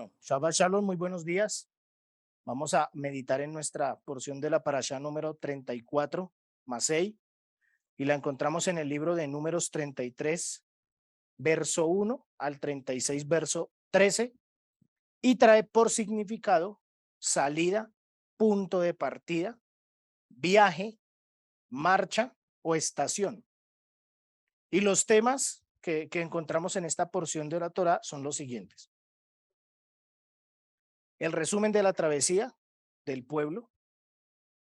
Bueno, Shabbat Shalom, muy buenos días. Vamos a meditar en nuestra porción de la parashá número 34, Masei, y la encontramos en el libro de Números 33, verso 1 al 36, verso 13, y trae por significado salida, punto de partida, viaje, marcha o estación. Y los temas que encontramos en esta porción de la Torá son los siguientes: el resumen de la travesía del pueblo,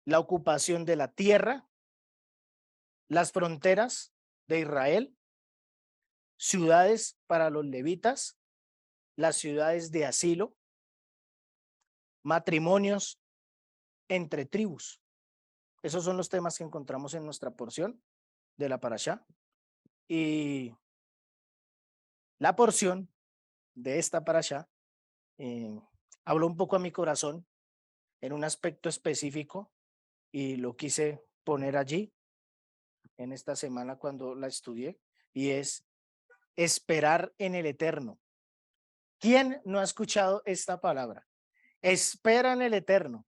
la ocupación de la tierra, las fronteras de Israel, ciudades para los levitas, las ciudades de asilo, matrimonios entre tribus. Esos son los temas que encontramos en nuestra porción de la parashá. Y la porción de esta parashá habló un poco a mi corazón en un aspecto específico y lo quise poner allí en esta semana cuando la estudié, y es esperar en el Eterno. ¿Quién no ha escuchado esta palabra? Espera en el Eterno.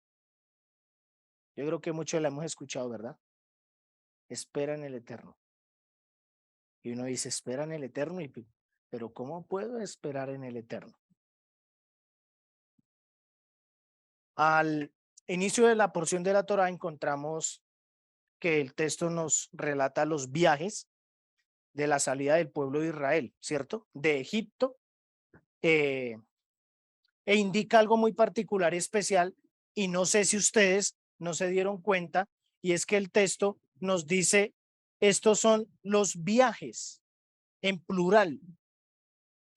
Yo creo que muchos la hemos escuchado, ¿verdad? Espera en el Eterno. Y uno dice, espera en el Eterno, pero ¿cómo puedo esperar en el Eterno? Al inicio de la porción de la Torá encontramos que el texto nos relata los viajes de la salida del pueblo de Israel, ¿cierto? De Egipto, e indica algo muy particular y especial, y no sé si ustedes no se dieron cuenta, y es que el texto nos dice, estos son los viajes en plural,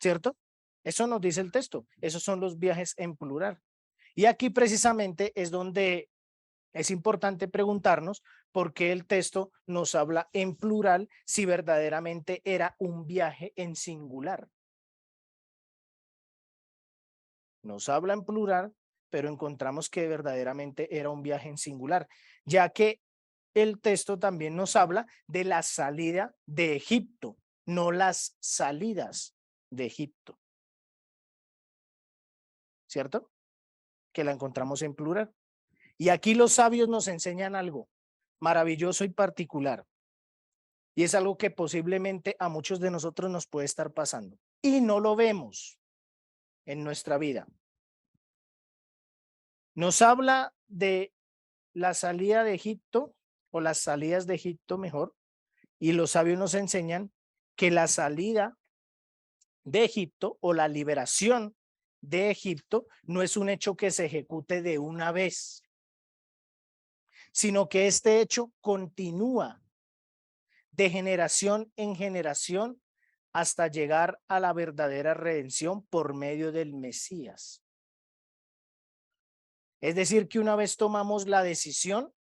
¿cierto? Eso nos dice el texto, esos son los viajes en plural. Y aquí precisamente es donde es importante preguntarnos por qué el texto nos habla en plural si verdaderamente era un viaje en singular. Nos habla en plural, pero encontramos que verdaderamente era un viaje en singular, ya que el texto también nos habla de la salida de Egipto, no las salidas de Egipto, ¿cierto? Que la encontramos en plural. Y aquí los sabios nos enseñan algo maravilloso y particular, y es algo que posiblemente a muchos de nosotros nos puede estar pasando y no lo vemos en nuestra vida. Nos habla de la salida de Egipto, o las salidas de Egipto mejor, y los sabios nos enseñan que la salida de Egipto o la liberación de Egipto no es un hecho que se ejecute de una vez, sino que este hecho continúa de generación en generación hasta llegar a la verdadera redención por medio del Mesías. Es decir, que una vez tomamos la decisión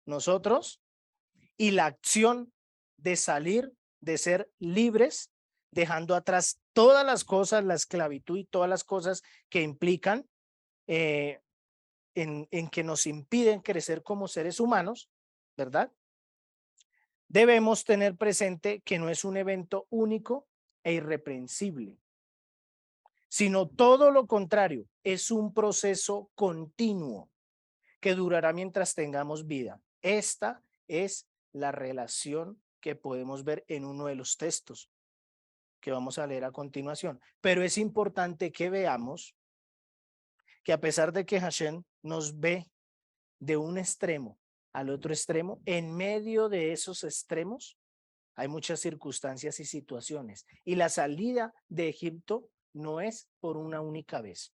nosotros y la acción de salir, de ser libres, dejando atrás todas las cosas, la esclavitud y todas las cosas que implican en que nos impiden crecer como seres humanos, ¿verdad? Debemos tener presente que no es un evento único e irreprensible, sino todo lo contrario, es un proceso continuo que durará mientras tengamos vida. Esta es la relación que podemos ver en uno de los textos que vamos a leer a continuación. Pero es importante que veamos que a pesar de que Hashem nos ve de un extremo al otro extremo, en medio de esos extremos hay muchas circunstancias y situaciones. Y la salida de Egipto no es por una única vez,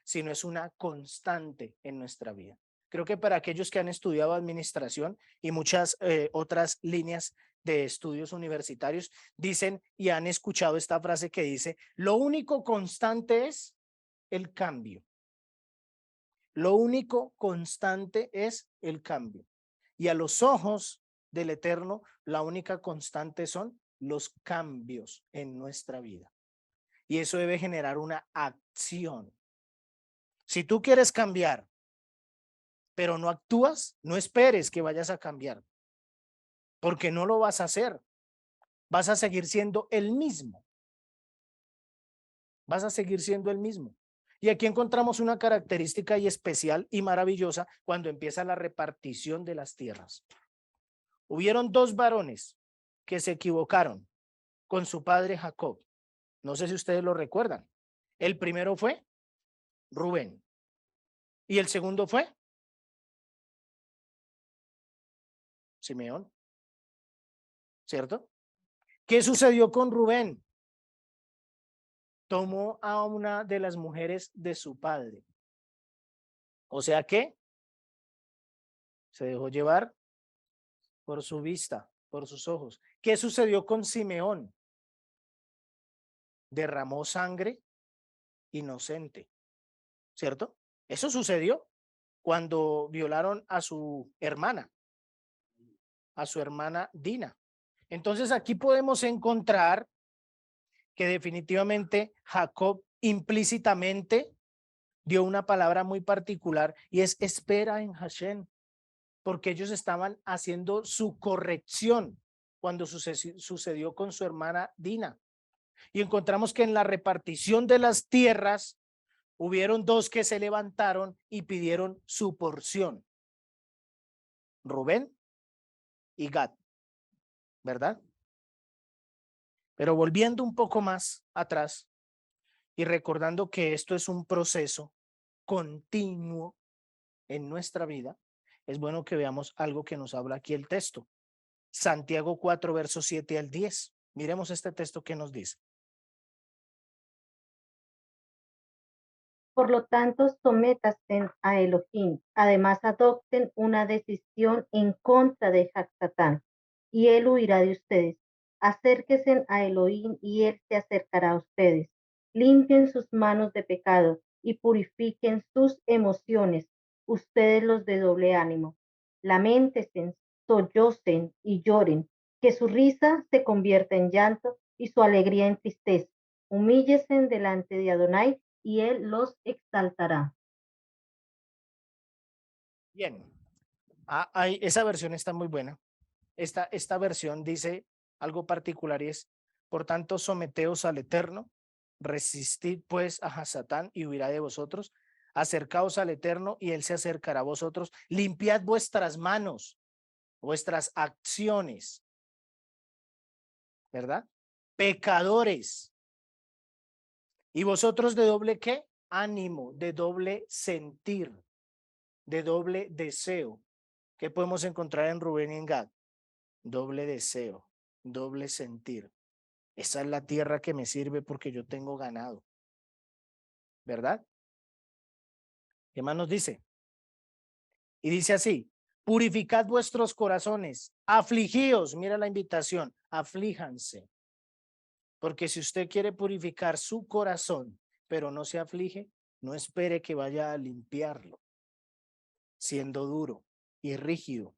sino es una constante en nuestra vida. Creo que para aquellos que han estudiado administración y muchas otras líneas de estudios universitarios, dicen y han escuchado esta frase que dice, lo único constante es el cambio. Lo único constante es el cambio. Y a los ojos del Eterno, la única constante son los cambios en nuestra vida. Y eso debe generar una acción. Si tú quieres cambiar, pero no actúas, no esperes que vayas a cambiar, porque no lo vas a hacer. Vas a seguir siendo el mismo. Vas a seguir siendo el mismo. Y aquí encontramos una característica y especial y maravillosa cuando empieza la repartición de las tierras. Hubieron dos varones que se equivocaron con su padre Jacob. No sé si ustedes lo recuerdan. El primero fue Rubén y el segundo fue Simeón, ¿cierto? ¿Qué sucedió con Rubén? Tomó a una de las mujeres de su padre. O sea que se dejó llevar por su vista, por sus ojos. ¿Qué sucedió con Simeón? Derramó sangre inocente, ¿cierto? Eso sucedió cuando violaron a su hermana Dina. Entonces aquí podemos encontrar que definitivamente Jacob implícitamente dio una palabra muy particular y es espera en Hashem, porque ellos estaban haciendo su corrección cuando sucedió con su hermana Dina. Y encontramos que en la repartición de las tierras hubieron dos que se levantaron y pidieron su porción, Rubén y Gad, ¿verdad? Pero volviendo un poco más atrás y recordando que esto es un proceso continuo en nuestra vida, es bueno que veamos algo que nos habla aquí el texto. Santiago 4, versos 7 al 10. Miremos este texto que nos dice. Por lo tanto, sométanse a Elohim. Además, adopten una decisión en contra de Satán, y él huirá de ustedes. Acérquense a Elohim y él se acercará a ustedes. Limpien sus manos de pecado y purifiquen sus emociones, ustedes los de doble ánimo. Lamentense, sollocen y lloren, que su risa se convierta en llanto y su alegría en tristeza. Humíllense delante de Adonai y él los exaltará. Bien, esa versión está muy buena. Esta versión dice algo particular y es, por tanto, someteos al Eterno, resistid pues a Satán y huirá de vosotros, acercaos al Eterno y él se acercará a vosotros, limpiad vuestras manos, vuestras acciones, ¿verdad? Pecadores. Y vosotros de doble qué? Ánimo, de doble sentir, de doble deseo. ¿Qué podemos encontrar en Rubén y en Gad? Doble deseo, doble sentir. Esa es la tierra que me sirve porque yo tengo ganado, ¿verdad? ¿Qué más nos dice? Y dice así, purificad vuestros corazones, afligíos, mira la invitación, aflíjanse. Porque si usted quiere purificar su corazón, pero no se aflige, no espere que vaya a limpiarlo, siendo duro y rígido.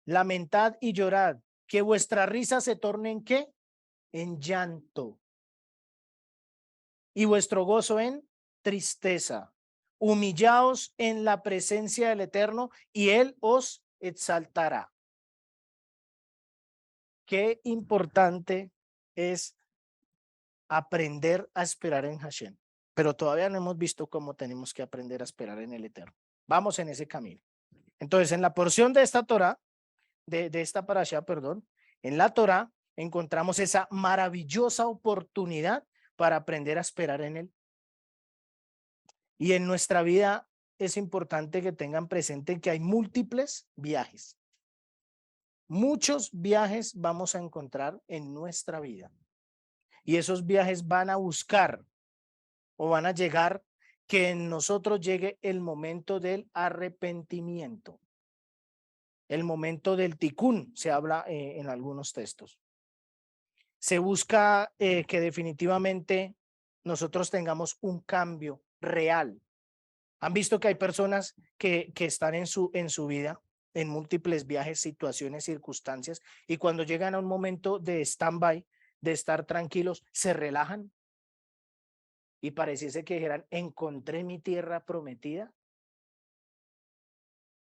Lamentad y llorad, que vuestra risa se torne en ¿qué? En llanto. Y vuestro gozo en tristeza. Humillaos en la presencia del Eterno y Él os exaltará. Qué importante es aprender a esperar en Hashem, pero todavía no hemos visto cómo tenemos que aprender a esperar en el Eterno. Vamos en ese camino. Entonces, en la porción de esta Torah, de esta parasha, perdón, en la Torah encontramos esa maravillosa oportunidad para aprender a esperar en Él. Y en nuestra vida es importante que tengan presente que hay múltiples viajes. Muchos viajes vamos a encontrar en nuestra vida. Y esos viajes van a buscar o van a llegar que en nosotros llegue el momento del arrepentimiento. El momento del tikkun, se habla en algunos textos. Se busca que definitivamente nosotros tengamos un cambio real. Han visto que hay personas que están en su vida, en múltiples viajes, situaciones, circunstancias, y cuando llegan a un momento de stand-by, de estar tranquilos, se relajan y pareciese que dijeran, encontré mi tierra prometida,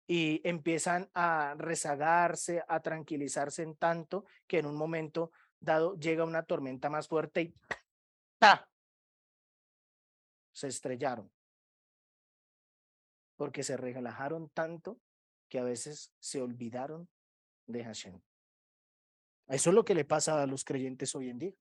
y empiezan a rezagarse, a tranquilizarse en tanto que en un momento dado llega una tormenta más fuerte y ¡ta! se estrellaron, porque se relajaron tanto que a veces se olvidaron de Hashem. Eso es lo que le pasa a los creyentes hoy en día.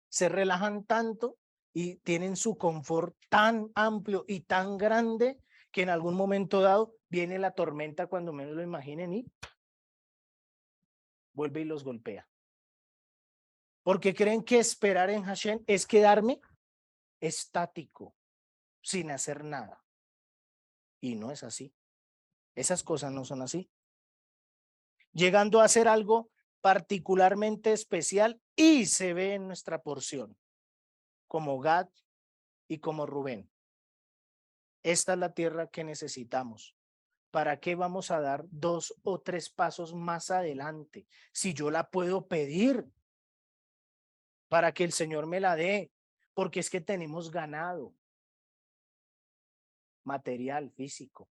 Se relajan tanto y tienen su confort tan amplio y tan grande que en algún momento dado viene la tormenta cuando menos lo imaginen y vuelve y los golpea. Porque creen que esperar en Hashem es quedarme estático, sin hacer nada. Y no es así. Esas cosas no son así. Llegando a ser algo particularmente especial y se ve en nuestra porción, como Gad y como Rubén. Esta es la tierra que necesitamos. ¿Para qué vamos a dar 2 o 3 pasos más adelante? Si yo la puedo pedir para que el Señor me la dé, porque es que tenemos ganado material, físico.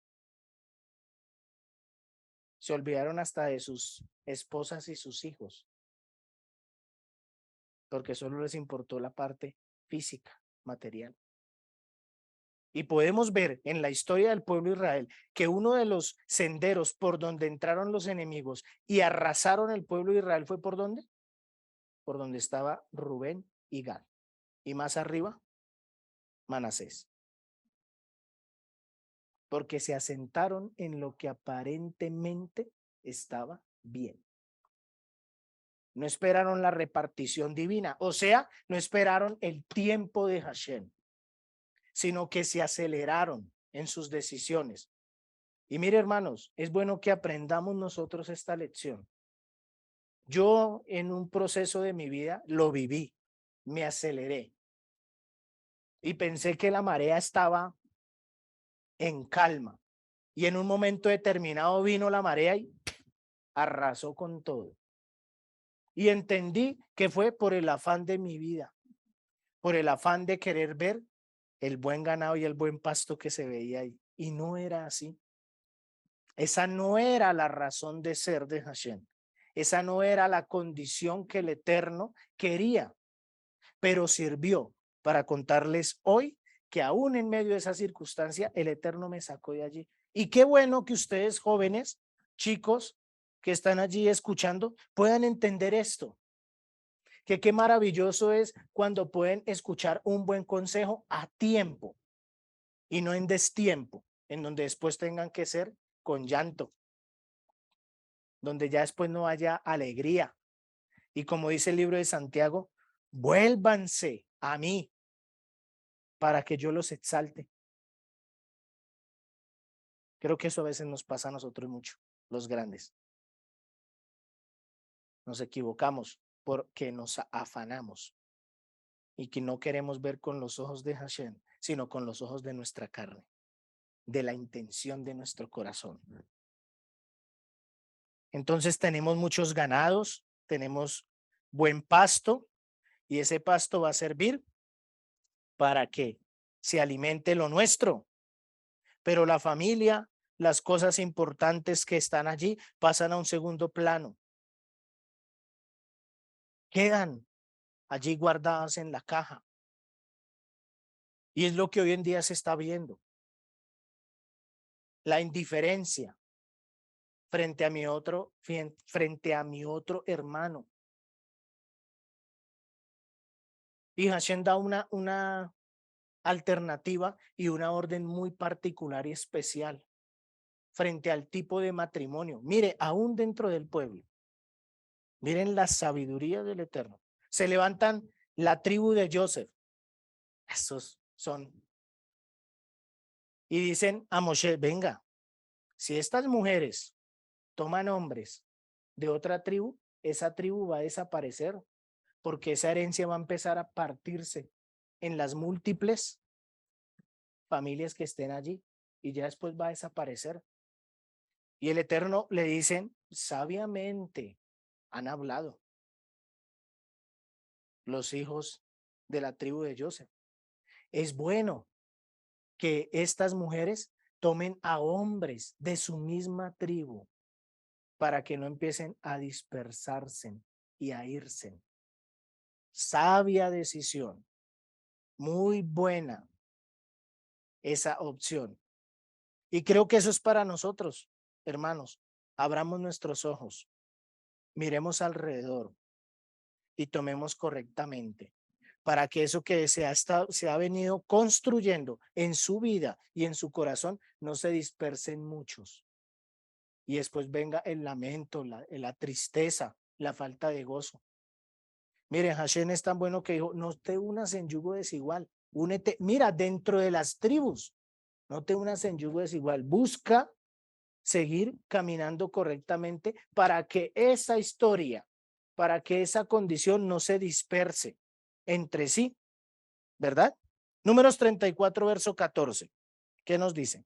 Se olvidaron hasta de sus esposas y sus hijos, porque solo les importó la parte física, material. Y podemos ver en la historia del pueblo de Israel que uno de los senderos por donde entraron los enemigos y arrasaron el pueblo de Israel fue ¿por dónde? Por donde estaba Rubén y Gad. Y más arriba, Manasés. Porque se asentaron en lo que aparentemente estaba bien. No esperaron la repartición divina, o sea, no esperaron el tiempo de Hashem, sino que se aceleraron en sus decisiones. Y mire, hermanos, es bueno que aprendamos nosotros esta lección. Yo en un proceso de mi vida lo viví, me aceleré y pensé que la marea estaba en calma. Y en un momento determinado vino la marea y arrasó con todo. Y entendí que fue por el afán de mi vida, por el afán de querer ver el buen ganado y el buen pasto que se veía ahí. Y no era así. Esa no era la razón de ser de Hashem. Esa no era la condición que el Eterno quería, pero sirvió para contarles hoy que aún en medio de esa circunstancia, el Eterno me sacó de allí. Y qué bueno que ustedes jóvenes, chicos que están allí escuchando, puedan entender esto. Que qué maravilloso es cuando pueden escuchar un buen consejo a tiempo y no en destiempo, en donde después tengan que ser con llanto, donde ya después no haya alegría. Y como dice el libro de Santiago, vuélvanse a mí para que yo los exalte. Creo que eso a veces nos pasa a nosotros mucho, los grandes. Nos equivocamos porque nos afanamos y que no queremos ver con los ojos de Hashem, sino con los ojos de nuestra carne, de la intención de nuestro corazón. Entonces tenemos muchos ganados, tenemos buen pasto y ese pasto va a servir para que se alimente lo nuestro. Pero la familia, las cosas importantes que están allí pasan a un segundo plano. Quedan allí guardadas en la caja. Y es lo que hoy en día se está viendo. La indiferencia frente a mi otro hermano. Y Hashem da una alternativa y una orden muy particular y especial frente al tipo de matrimonio. Mire, aún dentro del pueblo, miren la sabiduría del Eterno. Se levantan la tribu de Joseph. Esos son. Y dicen a Moshe, venga, si estas mujeres toman hombres de otra tribu, esa tribu va a desaparecer porque esa herencia va a empezar a partirse en las múltiples familias que estén allí y ya después va a desaparecer. Y el Eterno le dicen, sabiamente han hablado los hijos de la tribu de Joseph. Es bueno que estas mujeres tomen a hombres de su misma tribu para que no empiecen a dispersarse y a irse. Sabia decisión. muy buena esa opción. Y creo que eso es para nosotros, hermanos. Abramos nuestros ojos, miremos alrededor y tomemos correctamente para que eso que se ha venido construyendo en su vida y en su corazón no se disperse en muchos. Y después venga el lamento, la tristeza, la falta de gozo. Miren, Hashem es tan bueno que dijo, no te unas en yugo desigual, únete, mira, dentro de las tribus, no te unas en yugo desigual, busca seguir caminando correctamente para que esa historia, para que esa condición no se disperse entre sí, ¿verdad? Números 34, verso 14. ¿Qué nos dice?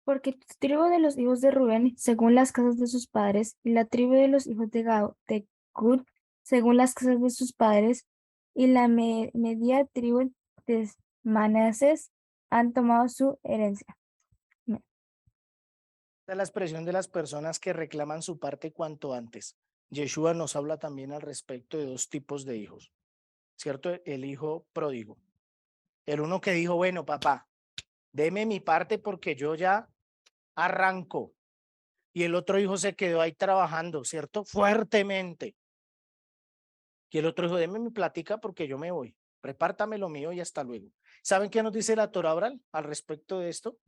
Porque la tribu de los hijos de Rubén, según las casas de sus padres, y la tribu de los hijos de Gad, según las casas de sus padres, y la media tribu de Manasés han tomado su herencia. Esta es la expresión de las personas que reclaman su parte cuanto antes. Yeshua nos habla también al respecto de dos tipos de hijos, ¿cierto? El hijo pródigo. El uno que dijo, bueno, papá, deme mi parte porque yo ya arranco. Y el otro hijo se quedó ahí trabajando, ¿cierto? Fuertemente. Y el otro dijo, deme mi platica porque yo me voy. Repártame lo mío y hasta luego. ¿Saben qué nos dice la Torá oral al respecto de esto?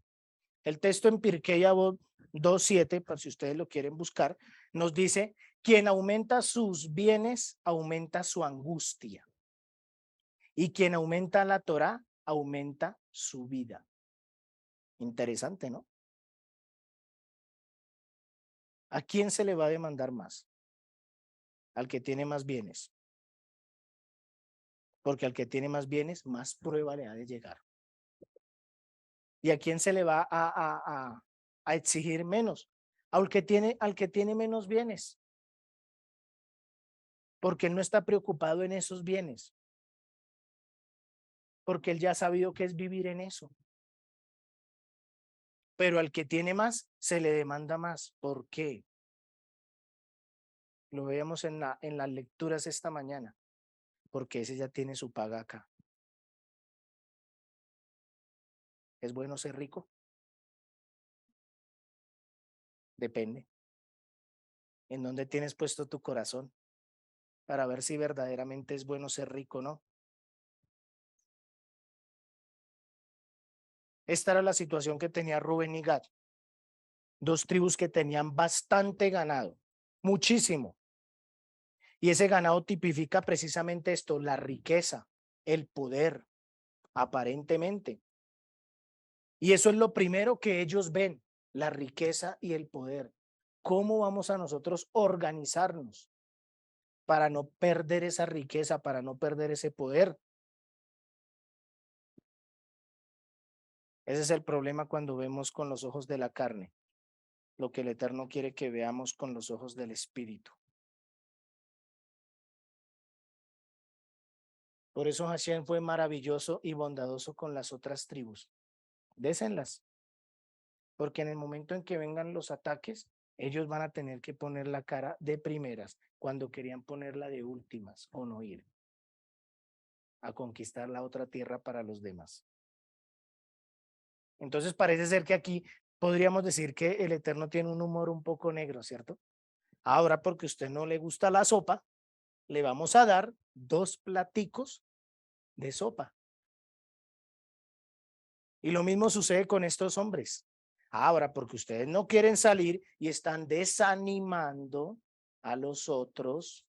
El texto en Pirkei Avot 2:7, para si ustedes lo quieren buscar, nos dice, quien aumenta sus bienes, aumenta su angustia. Y quien aumenta la Torá, aumenta su vida. Interesante, ¿no? ¿A quién se le va a demandar más? Al que tiene más bienes. Porque al que tiene más bienes, más prueba le ha de llegar. ¿Y a quién se le va a exigir menos? Al que tiene menos bienes. Porque él no está preocupado en esos bienes. Porque él ya ha sabido qué es vivir en eso. Pero al que tiene más, se le demanda más. ¿Por qué? Lo veíamos en las lecturas esta mañana. Porque ese ya tiene su paga acá. ¿Es bueno ser rico? Depende. ¿En dónde tienes puesto tu corazón? Para ver si verdaderamente es bueno ser rico o no. Esta era la situación que tenía Rubén y Gad. Dos tribus que tenían bastante ganado, muchísimo. Y ese ganado tipifica precisamente esto, la riqueza, el poder, aparentemente. Y eso es lo primero que ellos ven, la riqueza y el poder. ¿Cómo vamos a nosotros organizarnos para no perder esa riqueza, para no perder ese poder? Ese es el problema cuando vemos con los ojos de la carne, lo que el Eterno quiere que veamos con los ojos del Espíritu. Por eso Hashem fue maravilloso y bondadoso con las otras tribus. Désenlas, porque en el momento en que vengan los ataques, ellos van a tener que poner la cara de primeras cuando querían ponerla de últimas o no ir a conquistar la otra tierra para los demás. Entonces parece ser que aquí podríamos decir que el Eterno tiene un humor un poco negro, ¿cierto? Ahora, porque a usted no le gusta la sopa, le vamos a dar 2 platicos de sopa. Y lo mismo sucede con estos hombres. Ahora, porque ustedes no quieren salir y están desanimando a los otros,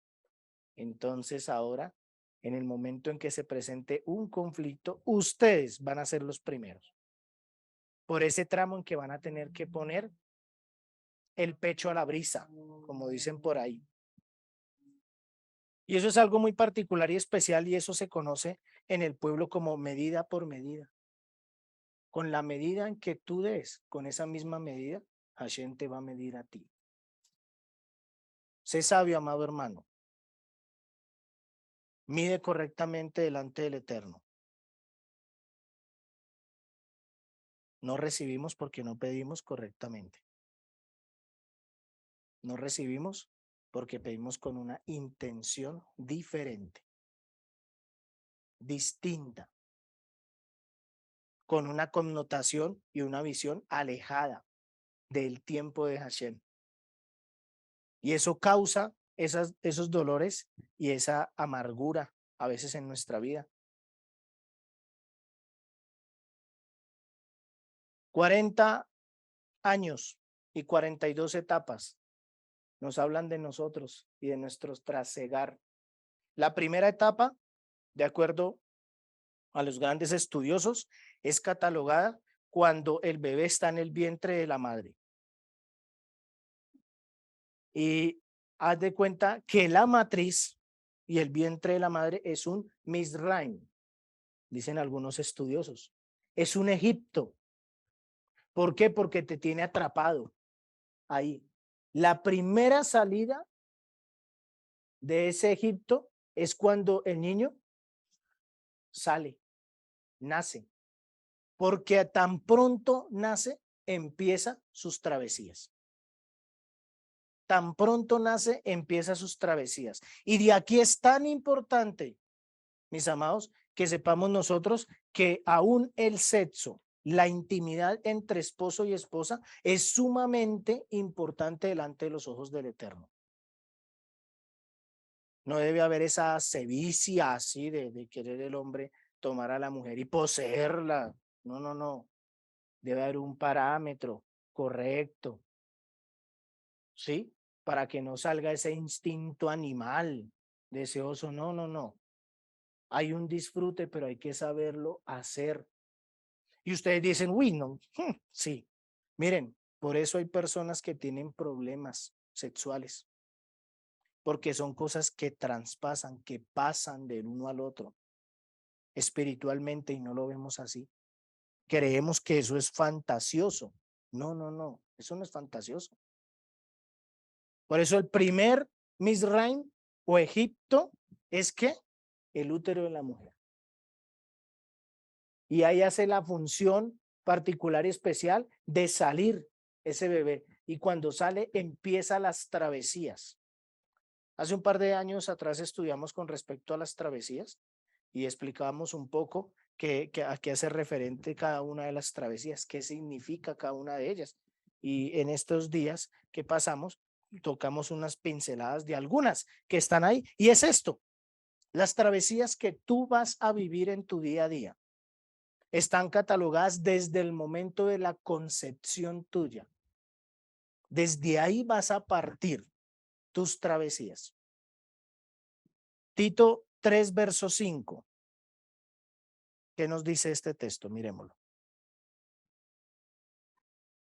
entonces ahora, en el momento en que se presente un conflicto, ustedes van a ser los primeros. Por ese tramo en que van a tener que poner el pecho a la brisa, como dicen por ahí. Y eso es algo muy particular y especial y eso se conoce en el pueblo como medida por medida. Con la medida en que tú des, con esa misma medida, Hashem te va a medir a ti. Sé sabio, amado hermano. mide correctamente delante del Eterno. No recibimos porque no pedimos correctamente. No recibimos porque pedimos con una intención diferente, distinta, con una connotación y una visión alejada del tiempo de Hashem. Y eso causa esos dolores y esa amargura a veces en nuestra vida. 40 años y 42 etapas nos hablan de nosotros y de nuestros trasegar. La primera etapa, de acuerdo a los grandes estudiosos, es catalogada cuando el bebé está en el vientre de la madre. Y haz de cuenta que la matriz y el vientre de la madre es un Mizraim, dicen algunos estudiosos. Es un Egipto. ¿Por qué? Porque te tiene atrapado ahí. La primera salida de ese Egipto es cuando el niño sale, nace. Porque tan pronto nace, empieza sus travesías. Tan pronto nace, empieza sus travesías. Y de aquí es tan importante, mis amados, que sepamos nosotros que aún el sexo, la intimidad entre esposo y esposa es sumamente importante delante de los ojos del Eterno. No debe haber esa sevicia así de querer el hombre tomar a la mujer y poseerla. No, no, no. Debe haber un parámetro correcto, ¿sí? Para que no salga ese instinto animal deseoso. No, no, no. Hay un disfrute, pero hay que saberlo hacer. Y ustedes dicen, uy, no, sí. Miren, por eso hay personas que tienen problemas sexuales, porque son cosas que traspasan, que pasan del uno al otro espiritualmente y no lo vemos así. Creemos que eso es fantasioso. No, no, no, eso no es fantasioso. Por eso el primer Mizraim o Egipto es que el útero de la mujer. Y ahí hace la función particular y especial de salir ese bebé. Y cuando sale empieza las travesías. Hace un par de años atrás estudiamos con respecto a las travesías y explicábamos un poco a qué hace referente cada una de las travesías, qué significa cada una de ellas. Y en estos días que pasamos, tocamos unas pinceladas de algunas que están ahí. Y es esto, las travesías que tú vas a vivir en tu día a día están catalogadas desde el momento de la concepción tuya. Desde ahí vas a partir tus travesías. Tito 3, verso 5. ¿Qué nos dice este texto? Miremoslo.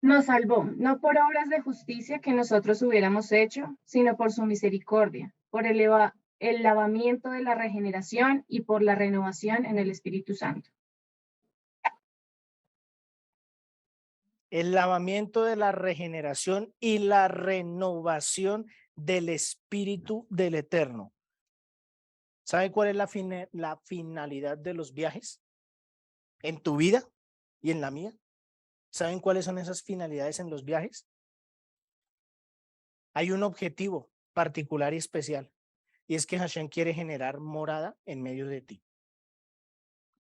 Nos salvó, no por obras de justicia que nosotros hubiéramos hecho, sino por su misericordia, por el lavamiento de la regeneración y por la renovación en el Espíritu Santo. El lavamiento de la regeneración y la renovación del Espíritu del Eterno. ¿Sabe cuál es la finalidad de los viajes en tu vida y en la mía? ¿Saben cuáles son esas finalidades en los viajes? Hay un objetivo particular y especial, y es que Hashem quiere generar morada en medio de ti.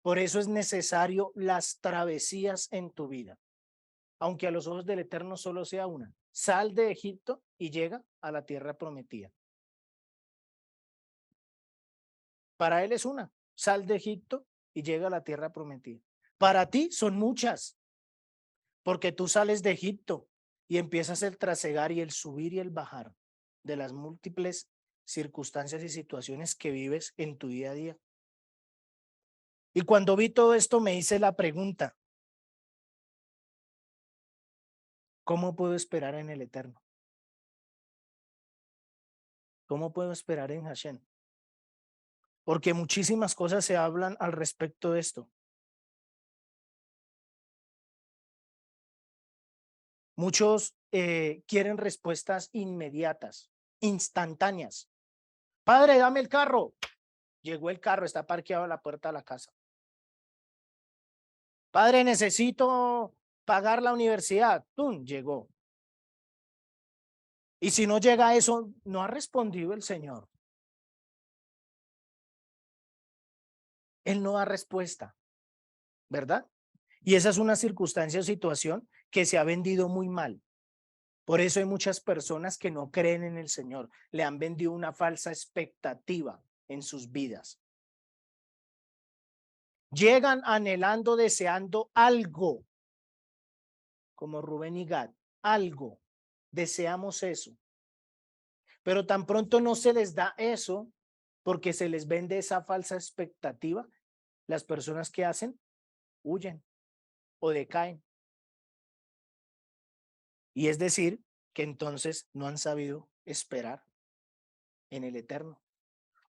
Por eso es necesario las travesías en tu vida, aunque a los ojos del Eterno solo sea una. Sal de Egipto y llega a la tierra prometida. Para él es una. Sal de Egipto y llega a la tierra prometida. Para ti son muchas, porque tú sales de Egipto y empiezas el trasegar y el subir y el bajar de las múltiples circunstancias y situaciones que vives en tu día a día. Y cuando vi todo esto me hice la pregunta, ¿cómo puedo esperar en el Eterno? ¿Cómo puedo esperar en Hashem? Porque muchísimas cosas se hablan al respecto de esto. Muchos quieren respuestas inmediatas, instantáneas. Padre, dame el carro. Llegó el carro, está parqueado a la puerta de la casa. Padre, necesito pagar la universidad. ¡Tum! Llegó. Y si no llega a eso, no ha respondido el Señor. Él no da respuesta, ¿verdad? Y esa es una circunstancia o situación que se ha vendido muy mal. Por eso hay muchas personas que no creen en el Señor. Le han vendido una falsa expectativa en sus vidas. Llegan anhelando, deseando algo, como Rubén y Gad, algo. Deseamos eso. Pero tan pronto no se les da eso, porque se les vende esa falsa expectativa, las personas que hacen, huyen o decaen. Y es decir, que entonces no han sabido esperar en el eterno.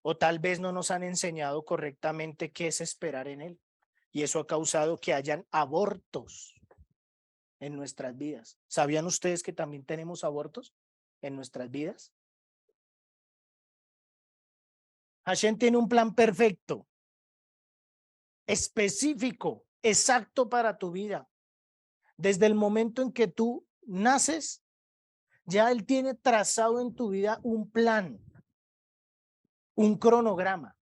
O tal vez no nos han enseñado correctamente qué es esperar en él. Y eso ha causado que hayan abortos en nuestras vidas. ¿Sabían ustedes que también tenemos abortos en nuestras vidas? Hashem tiene un plan perfecto, específico, exacto para tu vida. Desde el momento en que tú naces, ya él tiene trazado en tu vida un plan, un cronograma.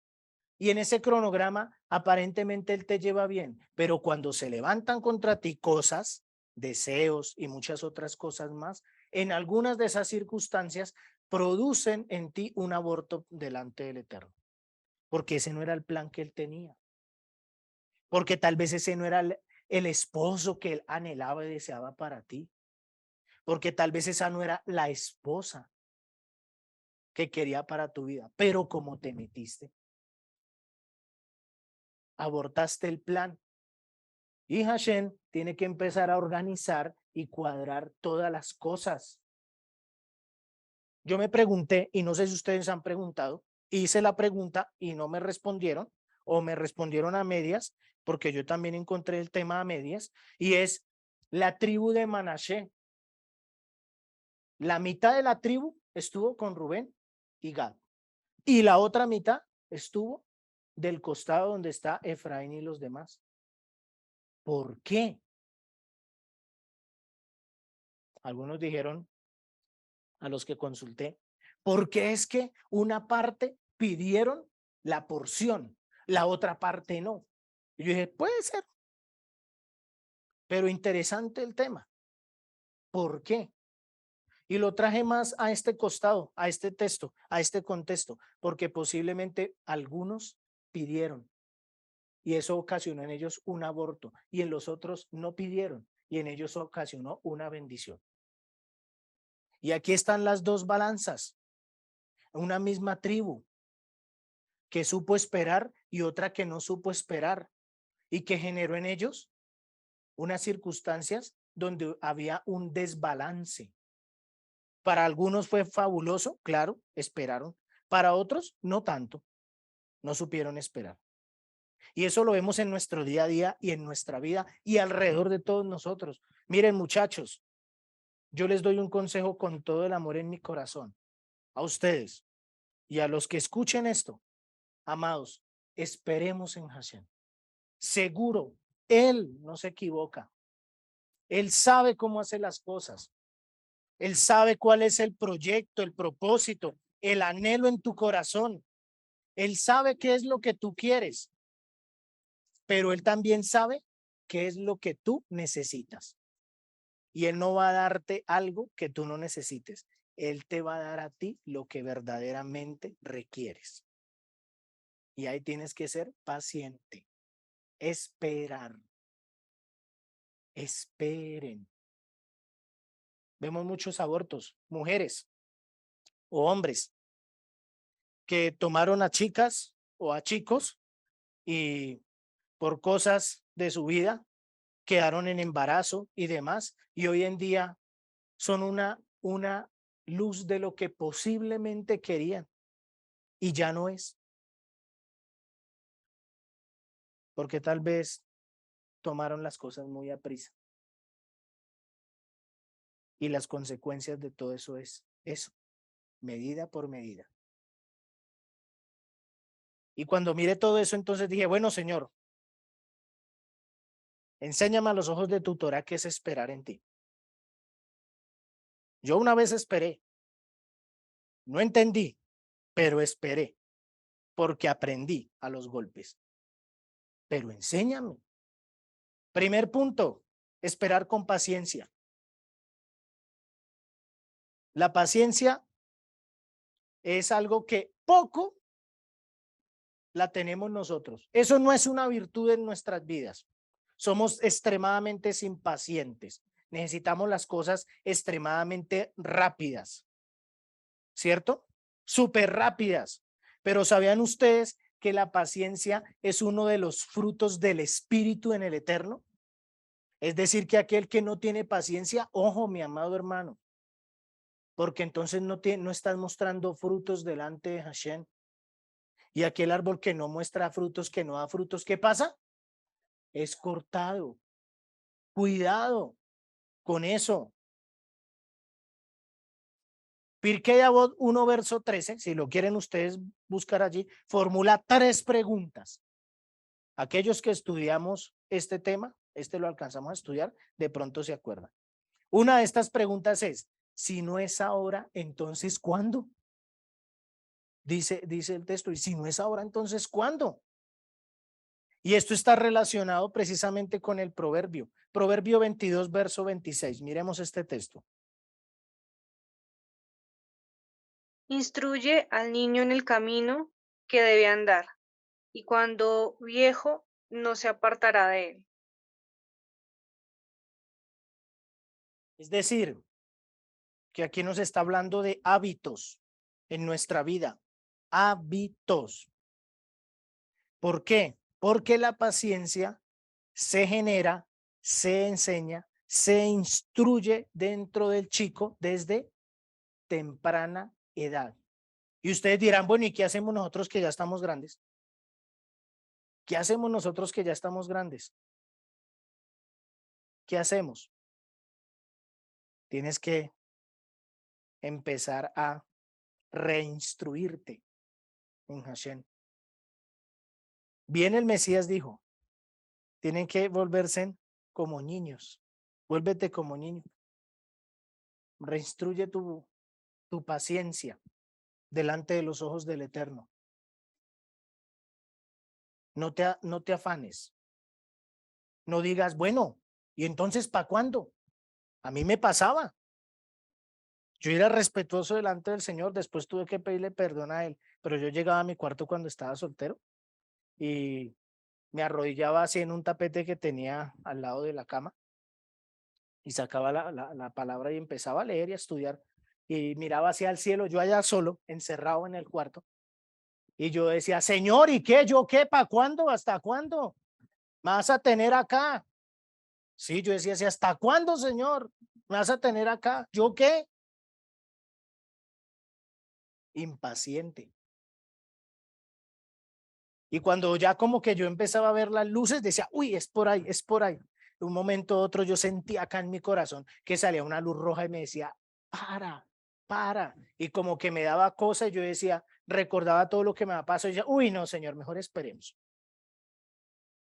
Y en ese cronograma, aparentemente él te lleva bien, pero cuando se levantan contra ti cosas, deseos y muchas otras cosas más, en algunas de esas circunstancias producen en ti un aborto delante del Eterno, porque ese no era el plan que él tenía, porque tal vez ese no era el esposo que él anhelaba y deseaba para ti, porque tal vez esa no era la esposa que quería para tu vida, pero como te metiste, abortaste el plan. Y Hashem tiene que empezar a organizar y cuadrar todas las cosas. Yo me pregunté, y no sé si ustedes han preguntado, hice la pregunta y no me respondieron, o me respondieron a medias, porque yo también encontré el tema a medias, y es la tribu de Manashe. La mitad de la tribu estuvo con Rubén y Gad, y la otra mitad estuvo del costado donde está Efraín y los demás. ¿Por qué? Algunos dijeron, a los que consulté, porque es que una parte pidieron la porción, la otra parte no. Y yo dije, puede ser, pero interesante el tema. ¿Por qué? Y lo traje más a este costado, a este texto, a este contexto, porque posiblemente algunos pidieron y eso ocasionó en ellos un aborto y en los otros no pidieron y en ellos ocasionó una bendición. Y aquí están las dos balanzas, una misma tribu que supo esperar y otra que no supo esperar y que generó en ellos unas circunstancias donde había un desbalance. Para algunos fue fabuloso, claro, esperaron. Para otros, no tanto, no supieron esperar. Y eso lo vemos en nuestro día a día y en nuestra vida y alrededor de todos nosotros. Miren, muchachos, yo les doy un consejo con todo el amor en mi corazón a ustedes y a los que escuchen esto. Amados, esperemos en Hashem. Seguro, él no se equivoca. Él sabe cómo hace las cosas. Él sabe cuál es el proyecto, el propósito, el anhelo en tu corazón. Él sabe qué es lo que tú quieres, pero él también sabe qué es lo que tú necesitas. Y él no va a darte algo que tú no necesites. Él te va a dar a ti lo que verdaderamente requieres. Y ahí tienes que ser paciente. Esperar. Esperen. Vemos muchos abortos, mujeres o hombres que tomaron a chicas o a chicos y por cosas de su vida quedaron en embarazo y demás, y hoy en día son una luz de lo que posiblemente querían y ya no es, porque tal vez tomaron las cosas muy a prisa. Y las consecuencias de todo eso es eso, medida por medida. Y cuando miré todo eso, entonces dije, bueno, Señor, enséñame a los ojos de tu Torah qué es esperar en ti. Yo una vez esperé, no entendí, pero esperé, porque aprendí a los golpes. Pero enséñame. Primer punto, esperar con paciencia. La paciencia es algo que poco la tenemos nosotros. Eso no es una virtud en nuestras vidas. Somos extremadamente impacientes. Necesitamos las cosas extremadamente rápidas, ¿cierto? Súper rápidas. Pero ¿sabían ustedes que la paciencia es uno de los frutos del Espíritu en el Eterno? Es decir, que aquel que no tiene paciencia, ojo, mi amado hermano, porque entonces no estás mostrando frutos delante de Hashem. Y aquel árbol que no muestra frutos, que no da frutos, ¿qué pasa? Es cortado. Cuidado con eso. Pirkei Avot 1, verso 13, si lo quieren ustedes buscar allí, formula 3 preguntas. Aquellos que estudiamos este tema, lo alcanzamos a estudiar, de pronto se acuerdan. Una de estas preguntas es, si no es ahora, entonces ¿cuándo? Dice el texto, y si no es ahora, entonces ¿cuándo? Y esto está relacionado precisamente con el proverbio. Proverbio 22, verso 26. Miremos este texto. Instruye al niño en el camino que debe andar, y cuando viejo no se apartará de él. Es decir, que aquí nos está hablando de hábitos en nuestra vida. Hábitos. ¿Por qué? Porque la paciencia se genera, se enseña, se instruye dentro del chico desde temprana edad. Y ustedes dirán, bueno, ¿y qué hacemos nosotros que ya estamos grandes? ¿Qué hacemos nosotros que ya estamos grandes? ¿Qué hacemos? Tienes que empezar a reinstruirte en Hashem. Bien, el Mesías dijo, tienen que volverse como niños. Vuélvete como niño. Reinstruye tu paciencia delante de los ojos del Eterno. No te afanes. No digas, bueno, ¿y entonces para cuándo? A mí me pasaba. Yo era respetuoso delante del Señor, después tuve que pedirle perdón a Él, pero yo llegaba a mi cuarto cuando estaba soltero y me arrodillaba así en un tapete que tenía al lado de la cama y sacaba la palabra y empezaba a leer y a estudiar y miraba hacia el cielo, yo allá solo, encerrado en el cuarto. Y yo decía, Señor, ¿y qué? ¿Yo qué? ¿Para cuándo? ¿Hasta cuándo? ¿Me vas a tener acá? Sí, yo decía, ¿sí, hasta cuándo, Señor? ¿Me vas a tener acá? ¿Yo qué? Impaciente. Y cuando ya como que yo empezaba a ver las luces, decía, uy, es por ahí, es por ahí. De un momento a otro yo sentía acá en mi corazón que salía una luz roja y me decía, para. Y como que me daba cosa y yo decía, recordaba todo lo que me había pasado y decía, uy, no, Señor, mejor esperemos.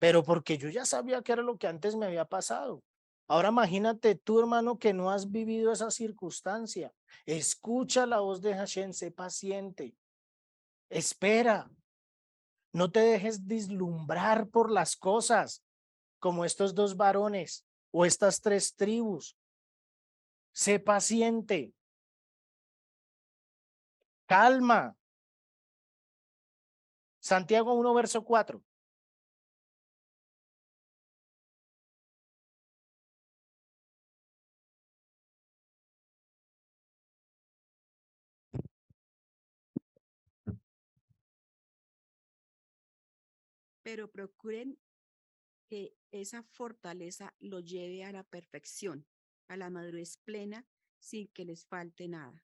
Pero porque yo ya sabía que era lo que antes me había pasado. Ahora imagínate tú, hermano, que no has vivido esa circunstancia. Escucha la voz de Hashem, sé paciente. Espera. No te dejes deslumbrar por las cosas, como estos 2 varones o estas 3 tribus. Sé paciente. Calma. Santiago 1, verso 4. Pero procuren que esa fortaleza lo lleve a la perfección, a la madurez plena, sin que les falte nada.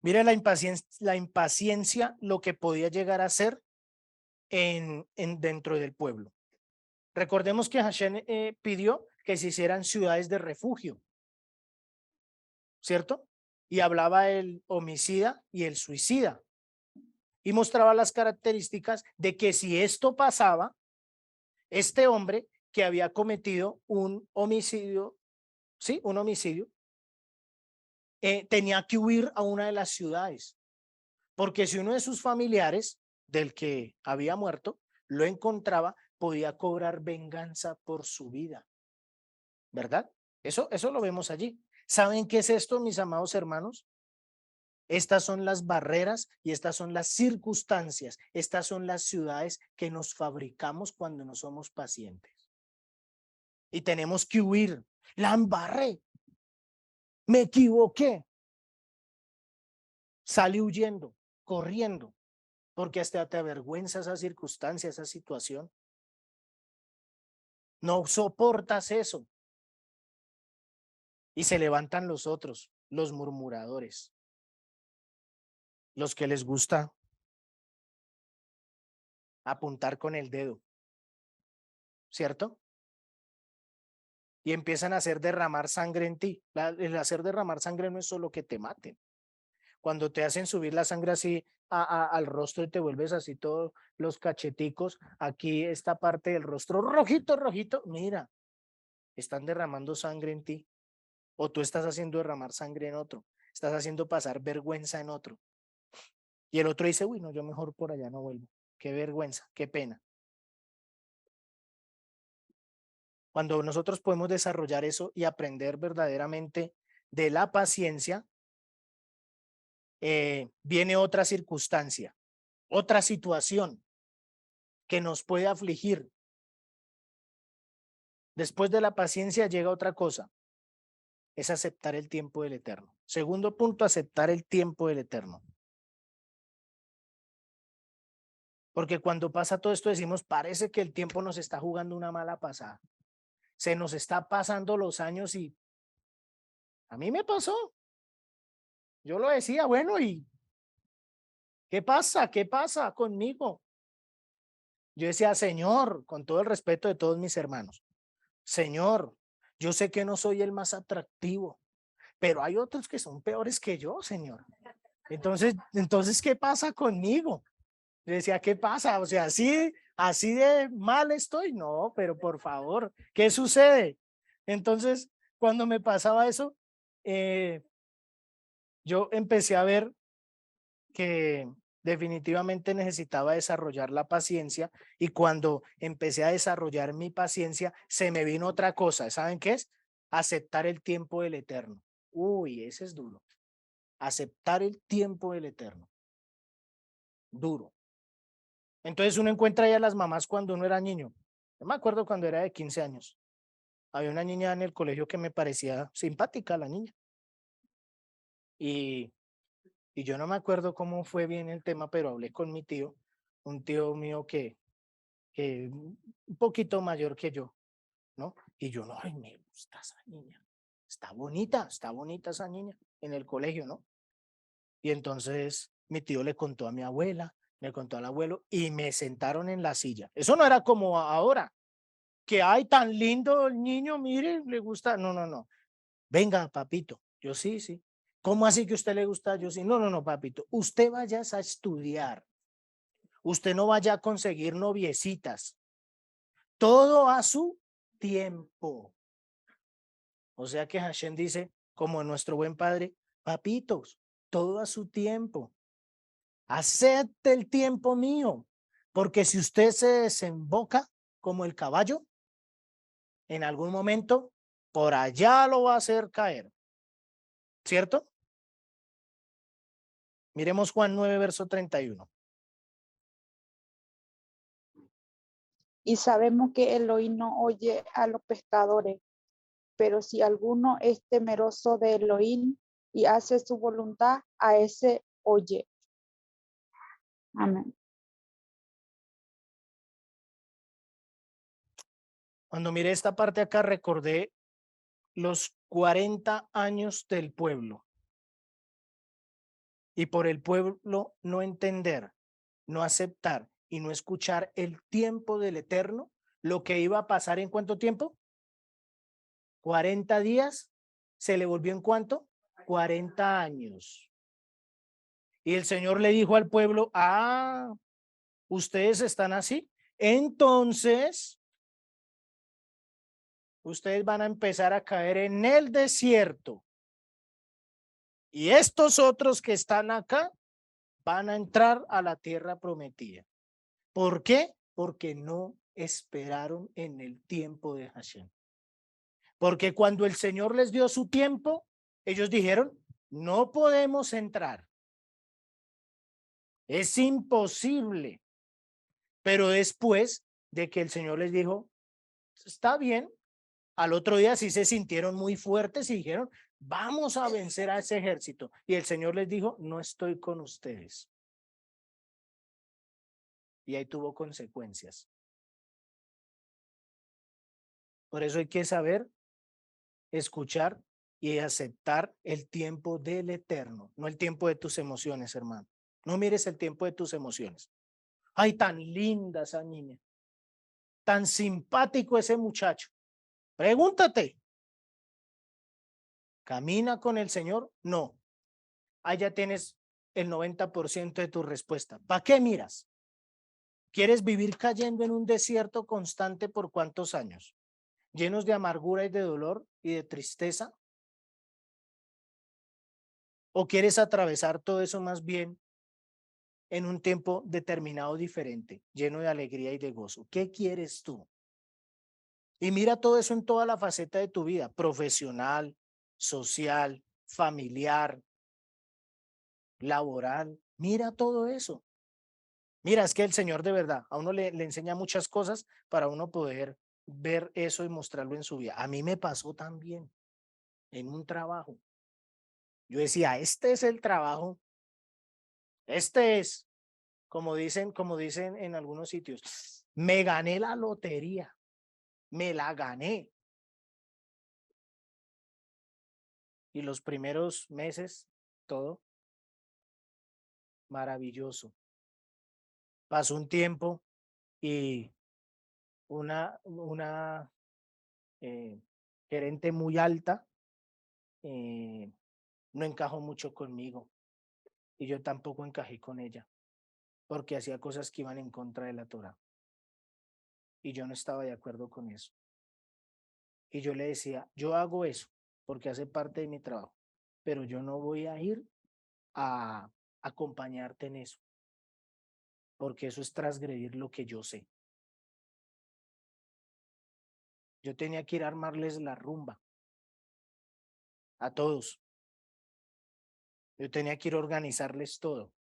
Mira la impaciencia, lo que podía llegar a ser dentro del pueblo. Recordemos que Hashem pidió que se hicieran ciudades de refugio, ¿cierto? Y hablaba el homicida y el suicida. y mostraba las características de que si esto pasaba, este hombre que había cometido un homicidio, ¿sí? Un homicidio, tenía que huir a una de las ciudades, porque si uno de sus familiares del que había muerto lo encontraba, podía cobrar venganza por su vida, ¿verdad? Eso lo vemos allí. ¿Saben qué es esto, mis amados hermanos? Estas son las barreras y estas son las circunstancias, estas son las ciudades que nos fabricamos cuando no somos pacientes. Y tenemos que huir. La embarré, me equivoqué. Sale huyendo, corriendo, porque hasta te avergüenza esa circunstancia, esa situación. No soportas eso. Y se levantan los otros, los murmuradores, los que les gusta apuntar con el dedo, ¿cierto? Y empiezan a hacer derramar sangre en ti. El hacer derramar sangre no es solo que te maten. Cuando te hacen subir la sangre así al rostro y te vuelves así todos los cacheticos, aquí esta parte del rostro rojito, rojito, mira, están derramando sangre en ti. O tú estás haciendo derramar sangre en otro, estás haciendo pasar vergüenza en otro. Y el otro dice, uy, no, yo mejor por allá no vuelvo. Qué vergüenza, qué pena. Cuando nosotros podemos desarrollar eso y aprender verdaderamente de la paciencia, viene otra circunstancia, otra situación que nos puede afligir. Después de la paciencia llega otra cosa, es aceptar el tiempo del Eterno. Segundo punto, aceptar el tiempo del Eterno. Porque cuando pasa todo esto decimos, parece que el tiempo nos está jugando una mala pasada. Se nos está pasando los años y a mí me pasó. Yo lo decía, bueno, ¿y qué pasa? ¿Qué pasa conmigo? Yo decía, Señor, con todo el respeto de todos mis hermanos, Señor, yo sé que no soy el más atractivo, pero hay otros que son peores que yo, Señor. Entonces, ¿qué pasa conmigo? Yo decía, ¿qué pasa? O sea, así de mal estoy. No, pero por favor, ¿qué sucede? Entonces, cuando me pasaba eso, yo empecé a ver que definitivamente necesitaba desarrollar la paciencia y cuando empecé a desarrollar mi paciencia, se me vino otra cosa. ¿Saben qué es? Aceptar el tiempo del Eterno. Uy, ese es duro. Aceptar el tiempo del Eterno. Duro. Entonces uno encuentra ya a las mamás cuando uno era niño. Yo me acuerdo cuando era de 15 años. Había una niña en el colegio que me parecía simpática, la niña. Y yo no me acuerdo cómo fue bien el tema, pero hablé con mi tío, un tío mío que un poquito mayor que yo, ¿no? Y yo, no, ay, me gusta esa niña. Está bonita esa niña en el colegio, ¿no? Y entonces mi tío le contó a mi abuela, me contó al abuelo y me sentaron en la silla. Eso no era como ahora, que hay tan lindo el niño, mire, le gusta. No, no, no. Venga, papito. Yo sí, sí. ¿Cómo así que a usted le gusta? Yo sí. No, no, no, papito. Usted vaya a estudiar. Usted no vaya a conseguir noviecitas. Todo a su tiempo. O sea que Hashem dice, como nuestro buen padre, papitos, todo a su tiempo. Acepte el tiempo mío, porque si usted se desemboca como el caballo, en algún momento, por allá lo va a hacer caer. ¿Cierto? Miremos Juan 9, verso 31. Y sabemos que Elohim no oye a los pecadores, pero si alguno es temeroso de Elohim y hace su voluntad, a ese oye. Amén. Cuando miré esta parte acá, recordé los 40 años del pueblo. Y por el pueblo no entender, no aceptar y no escuchar el tiempo del Eterno, lo que iba a pasar en cuánto tiempo? 40 días, se le volvió en cuánto? 40 años. Y el Señor le dijo al pueblo, ustedes están así, entonces ustedes van a empezar a caer en el desierto. Y estos otros que están acá van a entrar a la tierra prometida. ¿Por qué? Porque no esperaron en el tiempo de Hashem. Porque cuando el Señor les dio su tiempo, ellos dijeron, no podemos entrar. Es imposible. Pero después de que el Señor les dijo, está bien, al otro día sí se sintieron muy fuertes y dijeron, vamos a vencer a ese ejército. Y el Señor les dijo, no estoy con ustedes. Y ahí tuvo consecuencias. Por eso hay que saber escuchar y aceptar el tiempo del Eterno, no el tiempo de tus emociones, hermano. No mires el tiempo de tus emociones. Ay, tan linda esa niña, tan simpático ese muchacho. Pregúntate, ¿camina con el Señor? No. Allá tienes el 90% de tu respuesta. ¿Para qué miras? ¿Quieres vivir cayendo en un desierto constante por cuántos años? ¿Llenos de amargura y de dolor y de tristeza? ¿O quieres atravesar todo eso más bien en un tiempo determinado diferente, lleno de alegría y de gozo? ¿Qué quieres tú? Y mira todo eso en toda la faceta de tu vida, profesional, social, familiar, laboral. Mira todo eso. Mira, es que el Señor de verdad a uno le enseña muchas cosas para uno poder ver eso y mostrarlo en su vida. A mí me pasó también en un trabajo. Yo decía, este es el trabajo, este es, como dicen en algunos sitios, me gané la lotería, me la gané. Y los primeros meses, todo maravilloso. Pasó un tiempo y una gerente muy alta no encajó mucho conmigo y yo tampoco encajé con ella porque hacía cosas que iban en contra de la Torá y yo no estaba de acuerdo con eso. Y yo le decía, yo hago eso porque hace parte de mi trabajo, pero yo no voy a ir a acompañarte en eso porque eso es transgredir lo que yo sé. Yo tenía que ir a armarles la rumba a todos. Yo tenía que ir a organizarles todo.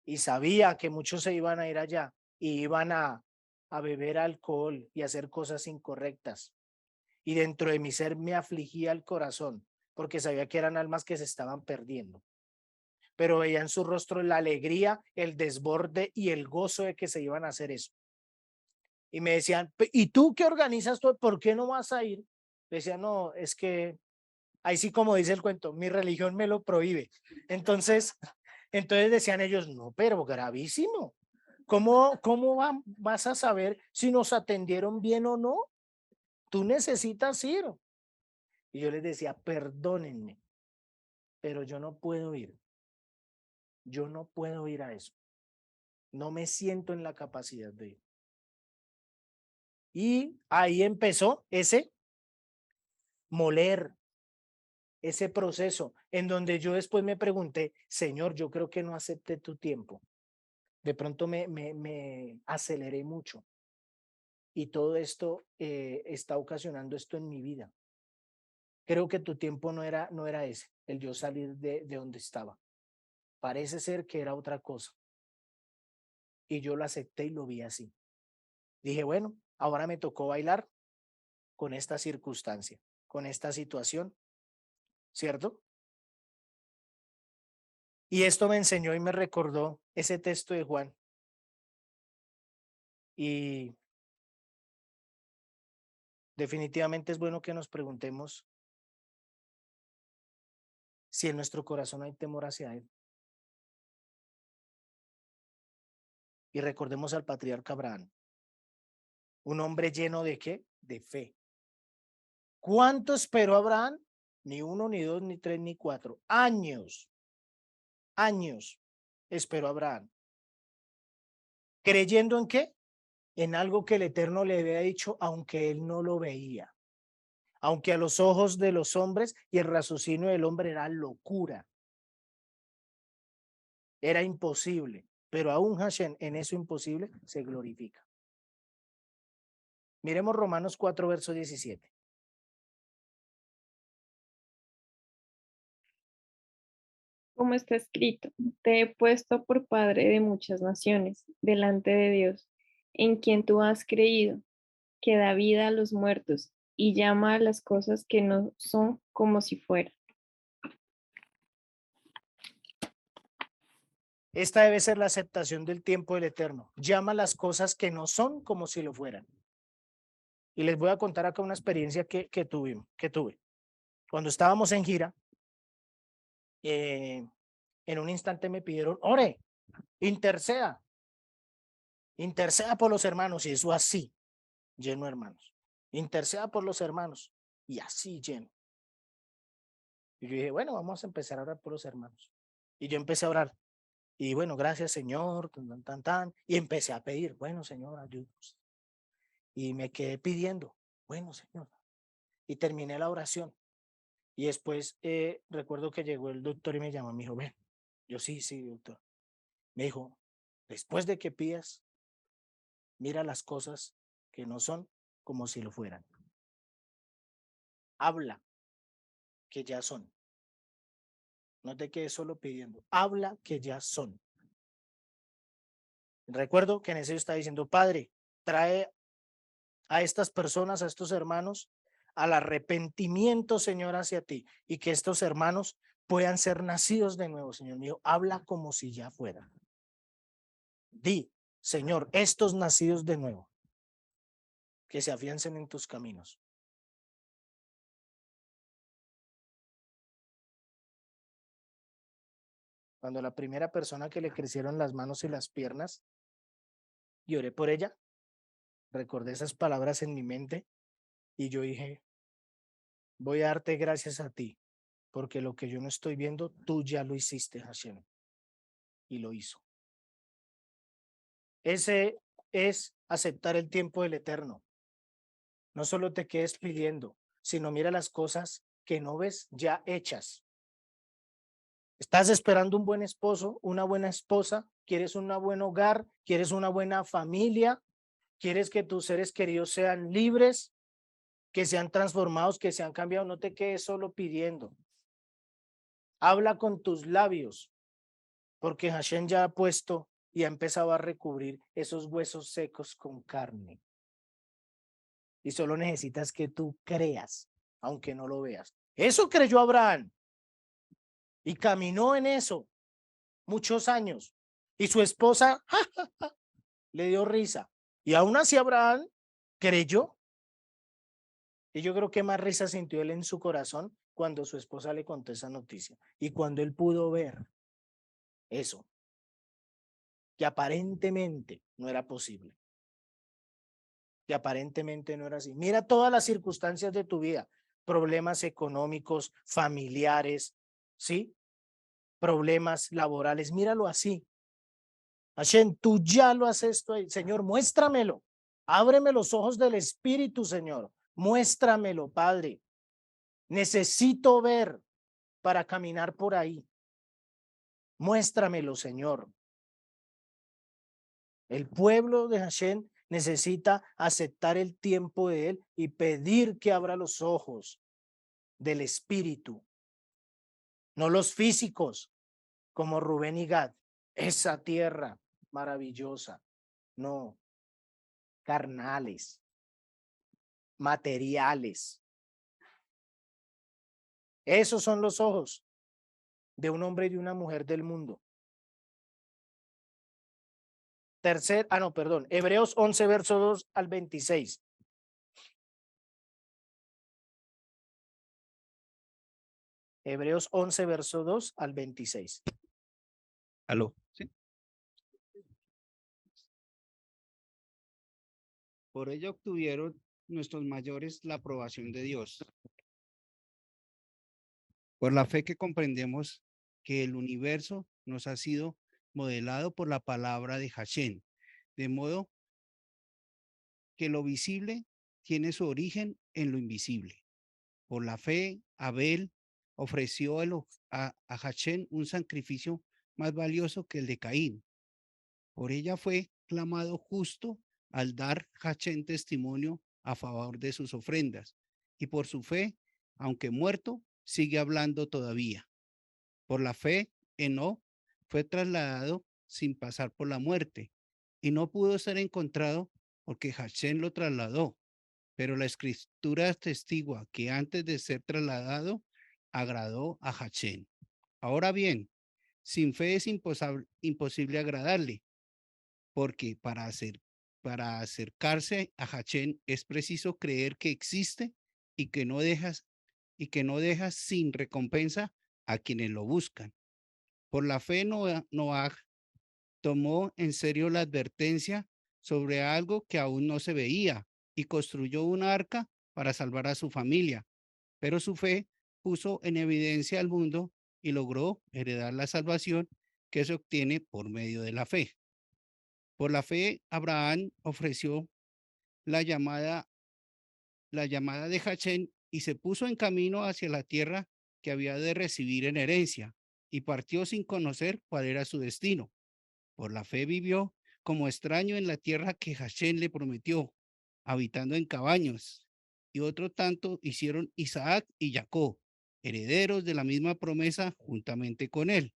Y sabía que muchos se iban a ir allá y iban a beber alcohol y hacer cosas incorrectas. Y dentro de mi ser me afligía el corazón porque sabía que eran almas que se estaban perdiendo. Pero veía en su rostro la alegría, el desborde y el gozo de que se iban a hacer eso. Y me decían, ¿y tú qué organizas todo? ¿Por qué no vas a ir? Decía, no, es que ahí sí, como dice el cuento, mi religión me lo prohíbe. Entonces decían ellos, no, pero gravísimo. ¿Cómo vas a saber si nos atendieron bien o no? Tú necesitas ir. Y yo les decía, perdónenme, pero yo no puedo ir. Yo no puedo ir a eso. No me siento en la capacidad de ir. Y ahí empezó ese moler, ese proceso en donde yo después me pregunté, Señor, yo creo que no acepté tu tiempo. De pronto me aceleré mucho y todo esto está ocasionando esto en mi vida. Creo que tu tiempo no era ese, el yo salir de donde estaba. Parece ser que era otra cosa. Y yo lo acepté y lo vi así. Dije, bueno, ahora me tocó bailar con esta circunstancia, con esta situación, ¿cierto? Y esto me enseñó y me recordó ese texto de Juan. Y definitivamente es bueno que nos preguntemos si en nuestro corazón hay temor hacia Él. Y recordemos al patriarca Abraham, un hombre lleno de ¿qué? De fe. ¿Cuánto esperó Abraham? Ni 1, ni 2, ni 3, ni 4. Años. Años. esperó Abraham. ¿Creyendo en qué? En algo que el Eterno le había dicho, aunque él no lo veía. Aunque a los ojos de los hombres y el raciocinio del hombre era locura. Era imposible. Pero aún Hashem en eso imposible se glorifica. Miremos Romanos 4, verso 17. Como está escrito, te he puesto por padre de muchas naciones, delante de Dios, en quien tú has creído, que da vida a los muertos y llama a las cosas que no son como si fueran. Esta debe ser la aceptación del tiempo del Eterno. Llama las cosas que no son como si lo fueran. Y les voy a contar acá una experiencia que tuve. Cuando estábamos en gira, en un instante me pidieron, ore, interceda por los hermanos, y eso así, lleno hermanos. Interceda por los hermanos, y así lleno. Y yo dije, bueno, vamos a empezar a orar por los hermanos. Y yo empecé a orar. Y bueno, gracias Señor, y empecé a pedir, bueno Señor, ayúdanos. Y me quedé pidiendo, bueno Señor. Y terminé la oración. Y después recuerdo que llegó el doctor y me llamó, me dijo, ven. Yo sí, doctor. Me dijo, después de que pidas, mira las cosas que no son como si lo fueran. Habla que ya son. No te quedes solo pidiendo. Habla que ya son. Recuerdo que en ese está diciendo, Padre, trae a estas personas, a estos hermanos, al arrepentimiento, Señor, hacia ti, y que estos hermanos puedan ser nacidos de nuevo, Señor mío. Habla como si ya fueran. Di, Señor, estos nacidos de nuevo, que se afiancen en tus caminos. Cuando la primera persona que le crecieron las manos y las piernas, lloré por ella, recordé esas palabras en mi mente y yo dije, voy a darte gracias a ti, porque lo que yo no estoy viendo, tú ya lo hiciste, Hashem. Y lo hizo. Ese es aceptar el tiempo del Eterno. No solo te quedes pidiendo, sino mira las cosas que no ves ya hechas. ¿Estás esperando un buen esposo, una buena esposa? ¿Quieres un buen hogar? ¿Quieres una buena familia? ¿Quieres que tus seres queridos sean libres? ¿Que sean transformados? ¿Que sean cambiados? No te quedes solo pidiendo. Habla con tus labios, porque Hashem ya ha puesto y ha empezado a recubrir esos huesos secos con carne. Y solo necesitas que tú creas, aunque no lo veas. Eso creyó Abraham. Y caminó en eso muchos años. Y su esposa le dio risa. Y aún así Abraham creyó. Y yo creo que más risa sintió él en su corazón cuando su esposa le contó esa noticia. Y cuando él pudo ver eso, que aparentemente no era posible. Que aparentemente no era así. Mira todas las circunstancias de tu vida. Problemas económicos, familiares, ¿sí? Problemas laborales. Míralo así. Hashem, tú ya lo has esto ahí. Señor, muéstramelo. Ábreme los ojos del Espíritu, Señor. Muéstramelo, Padre. Necesito ver para caminar por ahí. Muéstramelo, Señor. El pueblo de Hashem necesita aceptar el tiempo de él y pedir que abra los ojos del Espíritu. No los físicos, como Rubén y Gad. Esa tierra maravillosa. No. Carnales. Materiales. Esos son los ojos de un hombre y de una mujer del mundo. Hebreos 11, verso 2 al 26. Hebreos 11, verso 2 al 26. Aló, ¿sí? Por ello obtuvieron nuestros mayores la aprobación de Dios. Por la fe que comprendemos que el universo nos ha sido modelado por la palabra de Hashem, de modo que lo visible tiene su origen en lo invisible. Por la fe, Abel ofreció a Hashem un sacrificio más valioso que el de Caín. Por ella fue clamado justo al dar Hashem testimonio a favor de sus ofrendas. Y por su fe, aunque muerto, sigue hablando todavía. Por la fe, Enoc fue trasladado sin pasar por la muerte y no pudo ser encontrado porque Hashem lo trasladó. Pero la escritura atestigua que antes de ser trasladado, agradó a Hashem. Ahora bien, sin fe es imposible agradarle, porque para acercarse a Hashem es preciso creer que existe y que no dejas sin recompensa a quienes lo buscan. Por la fe, Noaj tomó en serio la advertencia sobre algo que aún no se veía y construyó una arca para salvar a su familia. Pero su fe puso en evidencia al mundo y logró heredar la salvación que se obtiene por medio de la fe. Por la fe, Abraham ofreció la llamada, la llamada de Hashem y se puso en camino hacia la tierra que había de recibir en herencia y partió sin conocer cuál era su destino. Por la fe vivió como extraño en la tierra que Hashem le prometió, habitando en cabañas. Y otro tanto hicieron Isaac y Jacob, herederos de la misma promesa juntamente con él,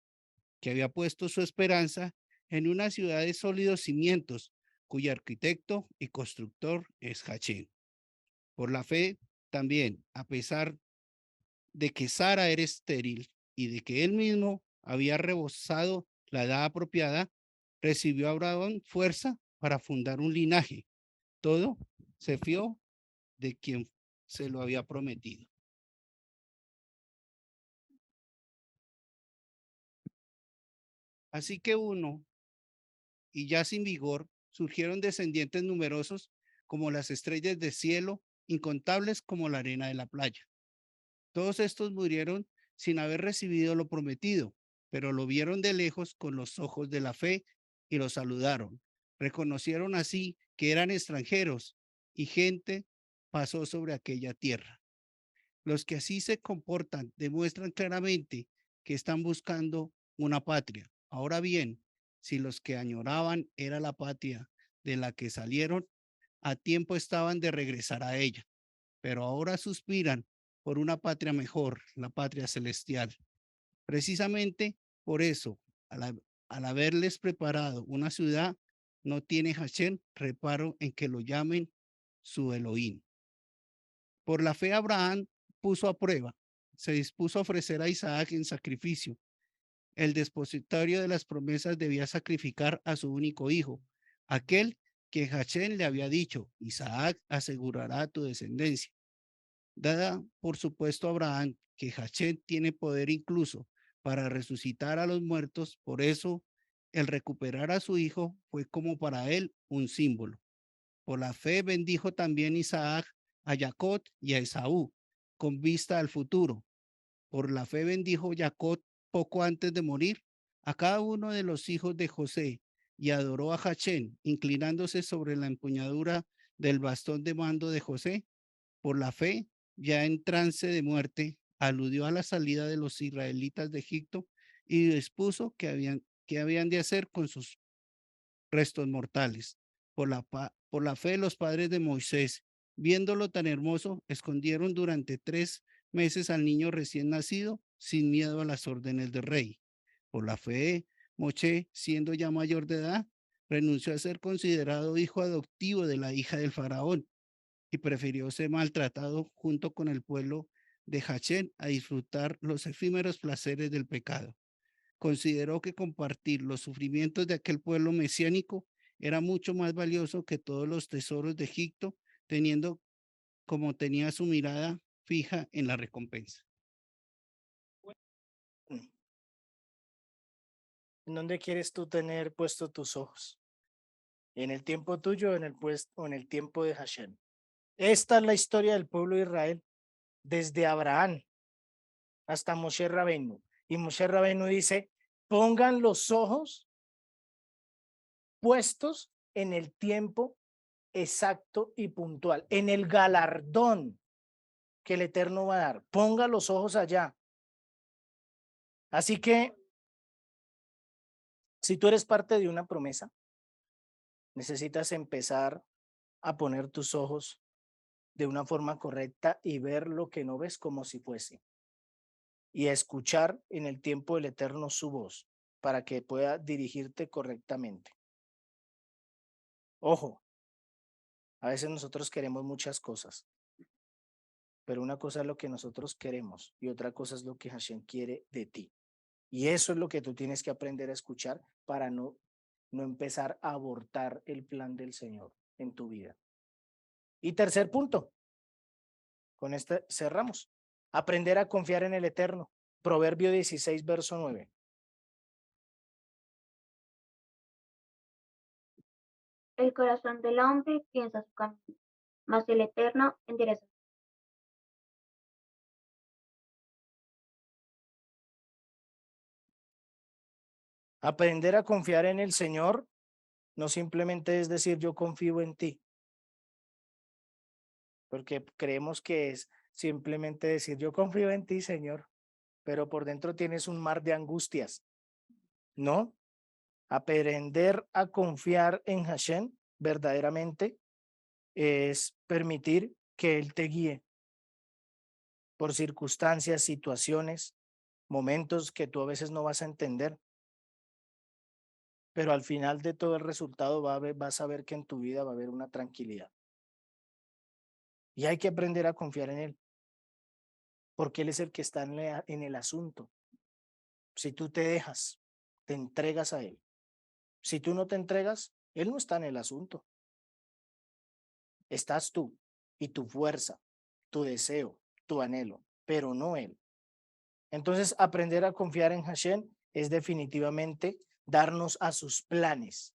que había puesto su esperanza en una ciudad de sólidos cimientos, cuyo arquitecto y constructor es Hashem. Por la fe también, a pesar de que Sara era estéril y de que él mismo había rebosado la edad apropiada, recibió a Abraham fuerza para fundar un linaje. Todo se fió de quien se lo había prometido. Así que uno, y ya sin vigor, surgieron descendientes numerosos como las estrellas del cielo, incontables como la arena de la playa. Todos estos murieron sin haber recibido lo prometido, pero lo vieron de lejos con los ojos de la fe y lo saludaron. Reconocieron así que eran extranjeros y gente pasó sobre aquella tierra. Los que así se comportan demuestran claramente que están buscando una patria. Ahora bien, si los que añoraban era la patria de la que salieron, a tiempo estaban de regresar a ella, pero ahora suspiran por una patria mejor, la patria celestial. Precisamente por eso, al haberles preparado una ciudad, no tiene Hashem reparo en que lo llamen su Elohim. Por la fe, Abraham puso a prueba, se dispuso a ofrecer a Isaac en sacrificio. El depositario de las promesas debía sacrificar a su único hijo, aquel que Hashem le había dicho: Isaac asegurará tu descendencia. Dada por supuesto Abraham que Hashem tiene poder incluso para resucitar a los muertos, por eso el recuperar a su hijo fue como para él un símbolo. Por la fe bendijo también Isaac a Jacob y a Esaú, con vista al futuro. Por la fe bendijo Jacob poco antes de morir a cada uno de los hijos de José y adoró a Hashem, inclinándose sobre la empuñadura del bastón de mando de José. Por la fe, ya en trance de muerte, aludió a la salida de los israelitas de Egipto y dispuso que habían de hacer con sus restos mortales. Por la fe, los padres de Moisés, viéndolo tan hermoso, escondieron durante 3 meses al niño recién nacido sin miedo a las órdenes del rey. Por la fe, Moisés, siendo ya mayor de edad, renunció a ser considerado hijo adoptivo de la hija del faraón y prefirió ser maltratado junto con el pueblo de Hashem a disfrutar los efímeros placeres del pecado. Consideró que compartir los sufrimientos de aquel pueblo mesiánico era mucho más valioso que todos los tesoros de Egipto, tenía su mirada fija en la recompensa. ¿En dónde quieres tú tener puesto tus ojos? ¿En el tiempo tuyo o en el tiempo de Hashem? Esta es la historia del pueblo de Israel, desde Abraham hasta Moshe Rabenu. Y Moshe Rabenu dice: pongan los ojos puestos en el tiempo exacto y puntual, en el galardón que el Eterno va a dar. Ponga los ojos allá. Así que, si tú eres parte de una promesa, necesitas empezar a poner tus ojos de una forma correcta y ver lo que no ves como si fuese. Y a escuchar en el tiempo del Eterno su voz para que pueda dirigirte correctamente. Ojo, a veces nosotros queremos muchas cosas, pero una cosa es lo que nosotros queremos y otra cosa es lo que Hashem quiere de ti. Y eso es lo que tú tienes que aprender a escuchar para no empezar a abortar el plan del Señor en tu vida. Y tercer punto, con este cerramos. Aprender a confiar en el Eterno. Proverbio 16, verso 9. El corazón del hombre piensa su camino, mas el Eterno endereza. Aprender a confiar en el Señor no simplemente es decir yo confío en ti, porque creemos que es simplemente decir yo confío en ti, Señor, pero por dentro tienes un mar de angustias, ¿no? Aprender a confiar en Hashem verdaderamente es permitir que Él te guíe por circunstancias, situaciones, momentos que tú a veces no vas a entender, pero al final de todo el resultado vas a ver que en tu vida va a haber una tranquilidad. Y hay que aprender a confiar en Él, porque Él es el que está en el asunto. Si tú te dejas, te entregas a Él. Si tú no te entregas, Él no está en el asunto. Estás tú y tu fuerza, tu deseo, tu anhelo, pero no Él. Entonces, aprender a confiar en Hashem es definitivamente darnos a sus planes,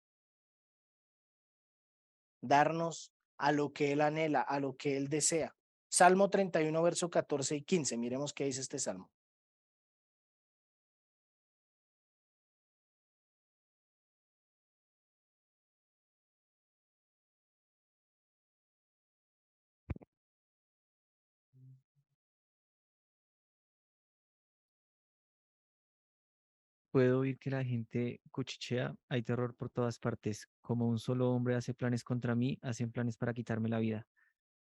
darnos a lo que Él anhela, a lo que Él desea. Salmo 31, verso 14 y 15. Miremos qué dice este salmo. Puedo oír que la gente cuchichea, hay terror por todas partes. Como un solo hombre hace planes contra mí, hacen planes para quitarme la vida.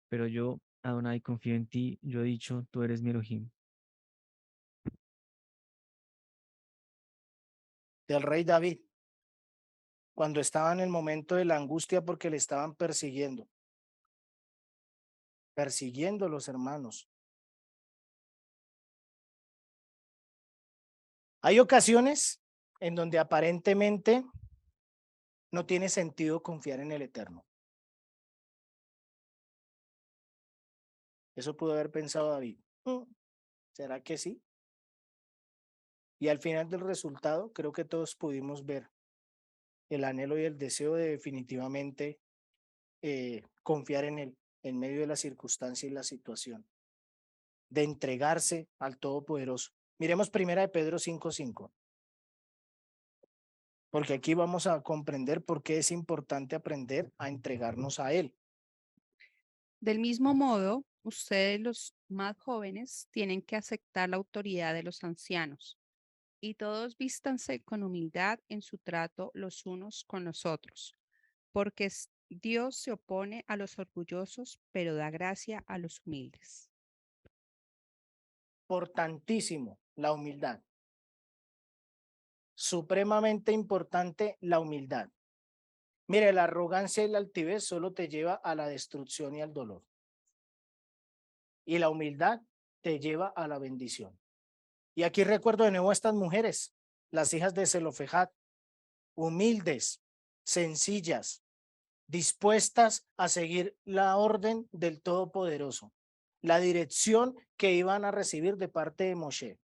Pero yo, Adonai, confío en ti, yo he dicho, tú eres mi Elohim. Del rey David, cuando estaba en el momento de la angustia porque le estaban persiguiendo los hermanos. Hay ocasiones en donde aparentemente no tiene sentido confiar en el Eterno. Eso pudo haber pensado David. ¿Será que sí? Y al final del resultado, creo que todos pudimos ver el anhelo y el deseo de definitivamente confiar en Él en medio de la circunstancia y la situación, de entregarse al Todopoderoso. Miremos primera de Pedro 5:5, porque aquí vamos a comprender por qué es importante aprender a entregarnos a Él. Del mismo modo, ustedes los más jóvenes tienen que aceptar la autoridad de los ancianos y todos vístanse con humildad en su trato los unos con los otros, porque Dios se opone a los orgullosos, pero da gracia a los humildes. Importantísimo, la humildad. Supremamente importante la humildad. Mire, la arrogancia y la altivez solo te lleva a la destrucción y al dolor. Y la humildad te lleva a la bendición. Y aquí recuerdo de nuevo a estas mujeres, las hijas de Zelofejat, humildes, sencillas, dispuestas a seguir la orden del Todopoderoso, la dirección que iban a recibir de parte de Moshe.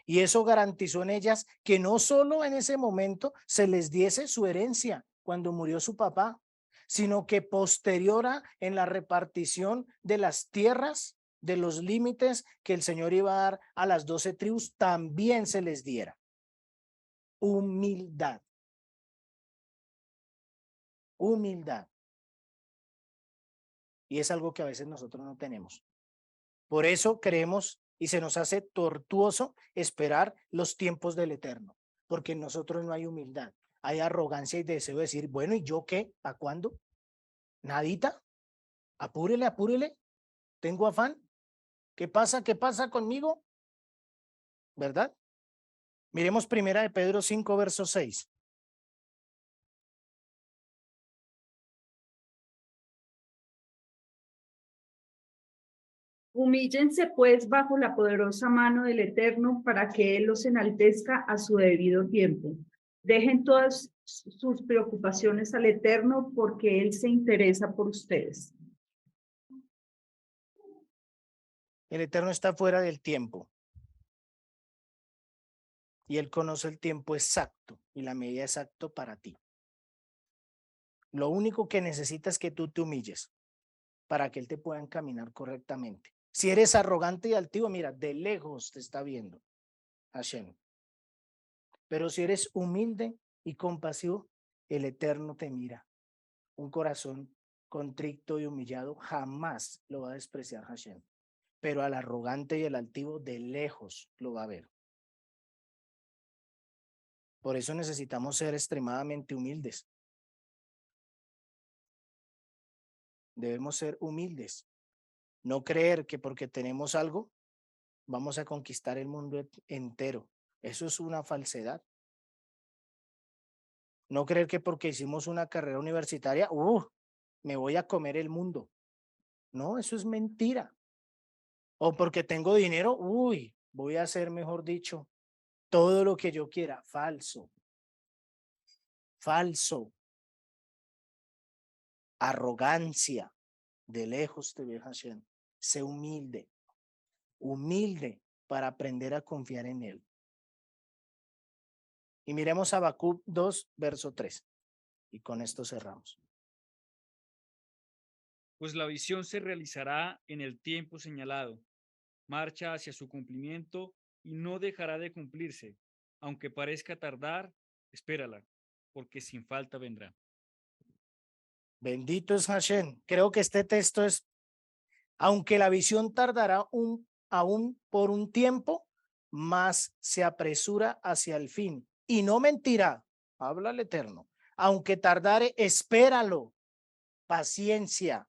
Y eso garantizó en ellas que no solo en ese momento se les diese su herencia cuando murió su papá, sino que posterior en la repartición de las tierras, de los límites que el Señor iba a dar a las 12 tribus, también se les diera. Humildad. Humildad. Y es algo que a veces nosotros no tenemos. Por eso creemos y se nos hace tortuoso esperar los tiempos del Eterno, porque en nosotros no hay humildad, hay arrogancia y deseo de decir, bueno, ¿y yo qué? ¿Para cuándo? ¿Nadita? Apúrele, apúrele. ¿Tengo afán? ¿Qué pasa? ¿Qué pasa conmigo? ¿Verdad? Miremos primera de Pedro 5, verso 6. Humíllense pues bajo la poderosa mano del Eterno para que Él los enaltezca a su debido tiempo. Dejen todas sus preocupaciones al Eterno porque Él se interesa por ustedes. El Eterno está fuera del tiempo. Y Él conoce el tiempo exacto y la medida exacta para ti. Lo único que necesitas es que tú te humilles para que Él te pueda encaminar correctamente. Si eres arrogante y altivo, mira, de lejos te está viendo Hashem. Pero si eres humilde y compasivo, el Eterno te mira. Un corazón contrito y humillado jamás lo va a despreciar Hashem. Pero al arrogante y el altivo de lejos lo va a ver. Por eso necesitamos ser extremadamente humildes. Debemos ser humildes. No creer que porque tenemos algo vamos a conquistar el mundo entero. Eso es una falsedad. No creer que porque hicimos una carrera universitaria, me voy a comer el mundo. No, eso es mentira. O porque tengo dinero, voy a hacer, mejor dicho, todo lo que yo quiera. Falso. Falso. Arrogancia. De lejos te ve Hashem. Sé humilde. Humilde para aprender a confiar en Él. Y miremos Habacuc 2, verso 3. Y con esto cerramos. Pues la visión se realizará en el tiempo señalado. Marcha hacia su cumplimiento y no dejará de cumplirse. Aunque parezca tardar, espérala, porque sin falta vendrá. Bendito es Hashem. Creo que este texto es, aunque la visión tardará aún por un tiempo, más se apresura hacia el fin. Y no mentirá, habla el Eterno. Aunque tardare, espéralo. Paciencia,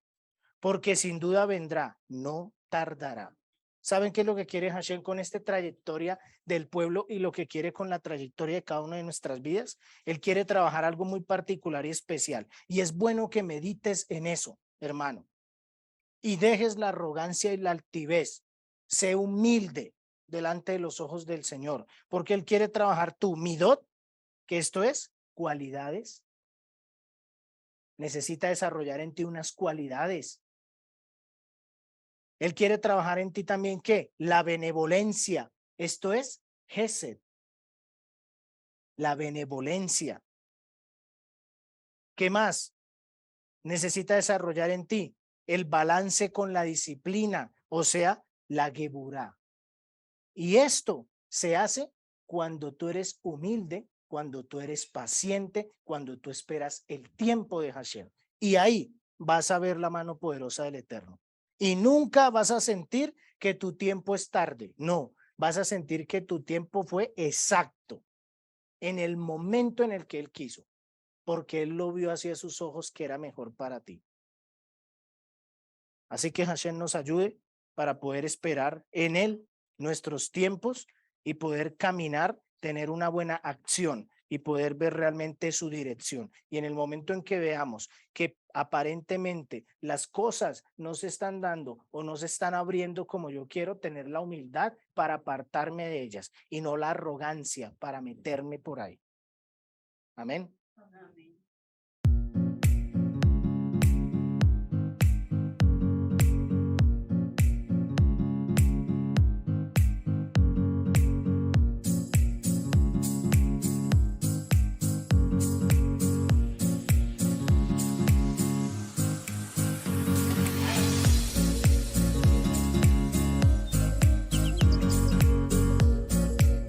porque sin duda vendrá, no tardará. ¿Saben qué es lo que quiere Hashem con esta trayectoria del pueblo y lo que quiere con la trayectoria de cada una de nuestras vidas? Él quiere trabajar algo muy particular y especial. Y es bueno que medites en eso, hermano. Y dejes la arrogancia y la altivez. Sé humilde delante de los ojos del Señor, porque Él quiere trabajar tu midot, que esto es cualidades. Necesita desarrollar en ti unas cualidades. Él quiere trabajar en ti también, ¿qué? La benevolencia. Esto es Gesed. La benevolencia. ¿Qué más? Necesita desarrollar en ti el balance con la disciplina, o sea, la geburá. Y esto se hace cuando tú eres humilde, cuando tú eres paciente, cuando tú esperas el tiempo de Hashem. Y ahí vas a ver la mano poderosa del Eterno. Y nunca vas a sentir que tu tiempo es tarde. No, vas a sentir que tu tiempo fue exacto en el momento en el que Él quiso, porque Él lo vio hacia sus ojos que era mejor para ti. Así que Hashem nos ayude para poder esperar en Él nuestros tiempos y poder caminar, tener una buena acción y poder ver realmente su dirección. Y en el momento en que veamos que aparentemente las cosas no se están dando o no se están abriendo como yo quiero, tener la humildad para apartarme de ellas y no la arrogancia para meterme por ahí. Amén. Amén.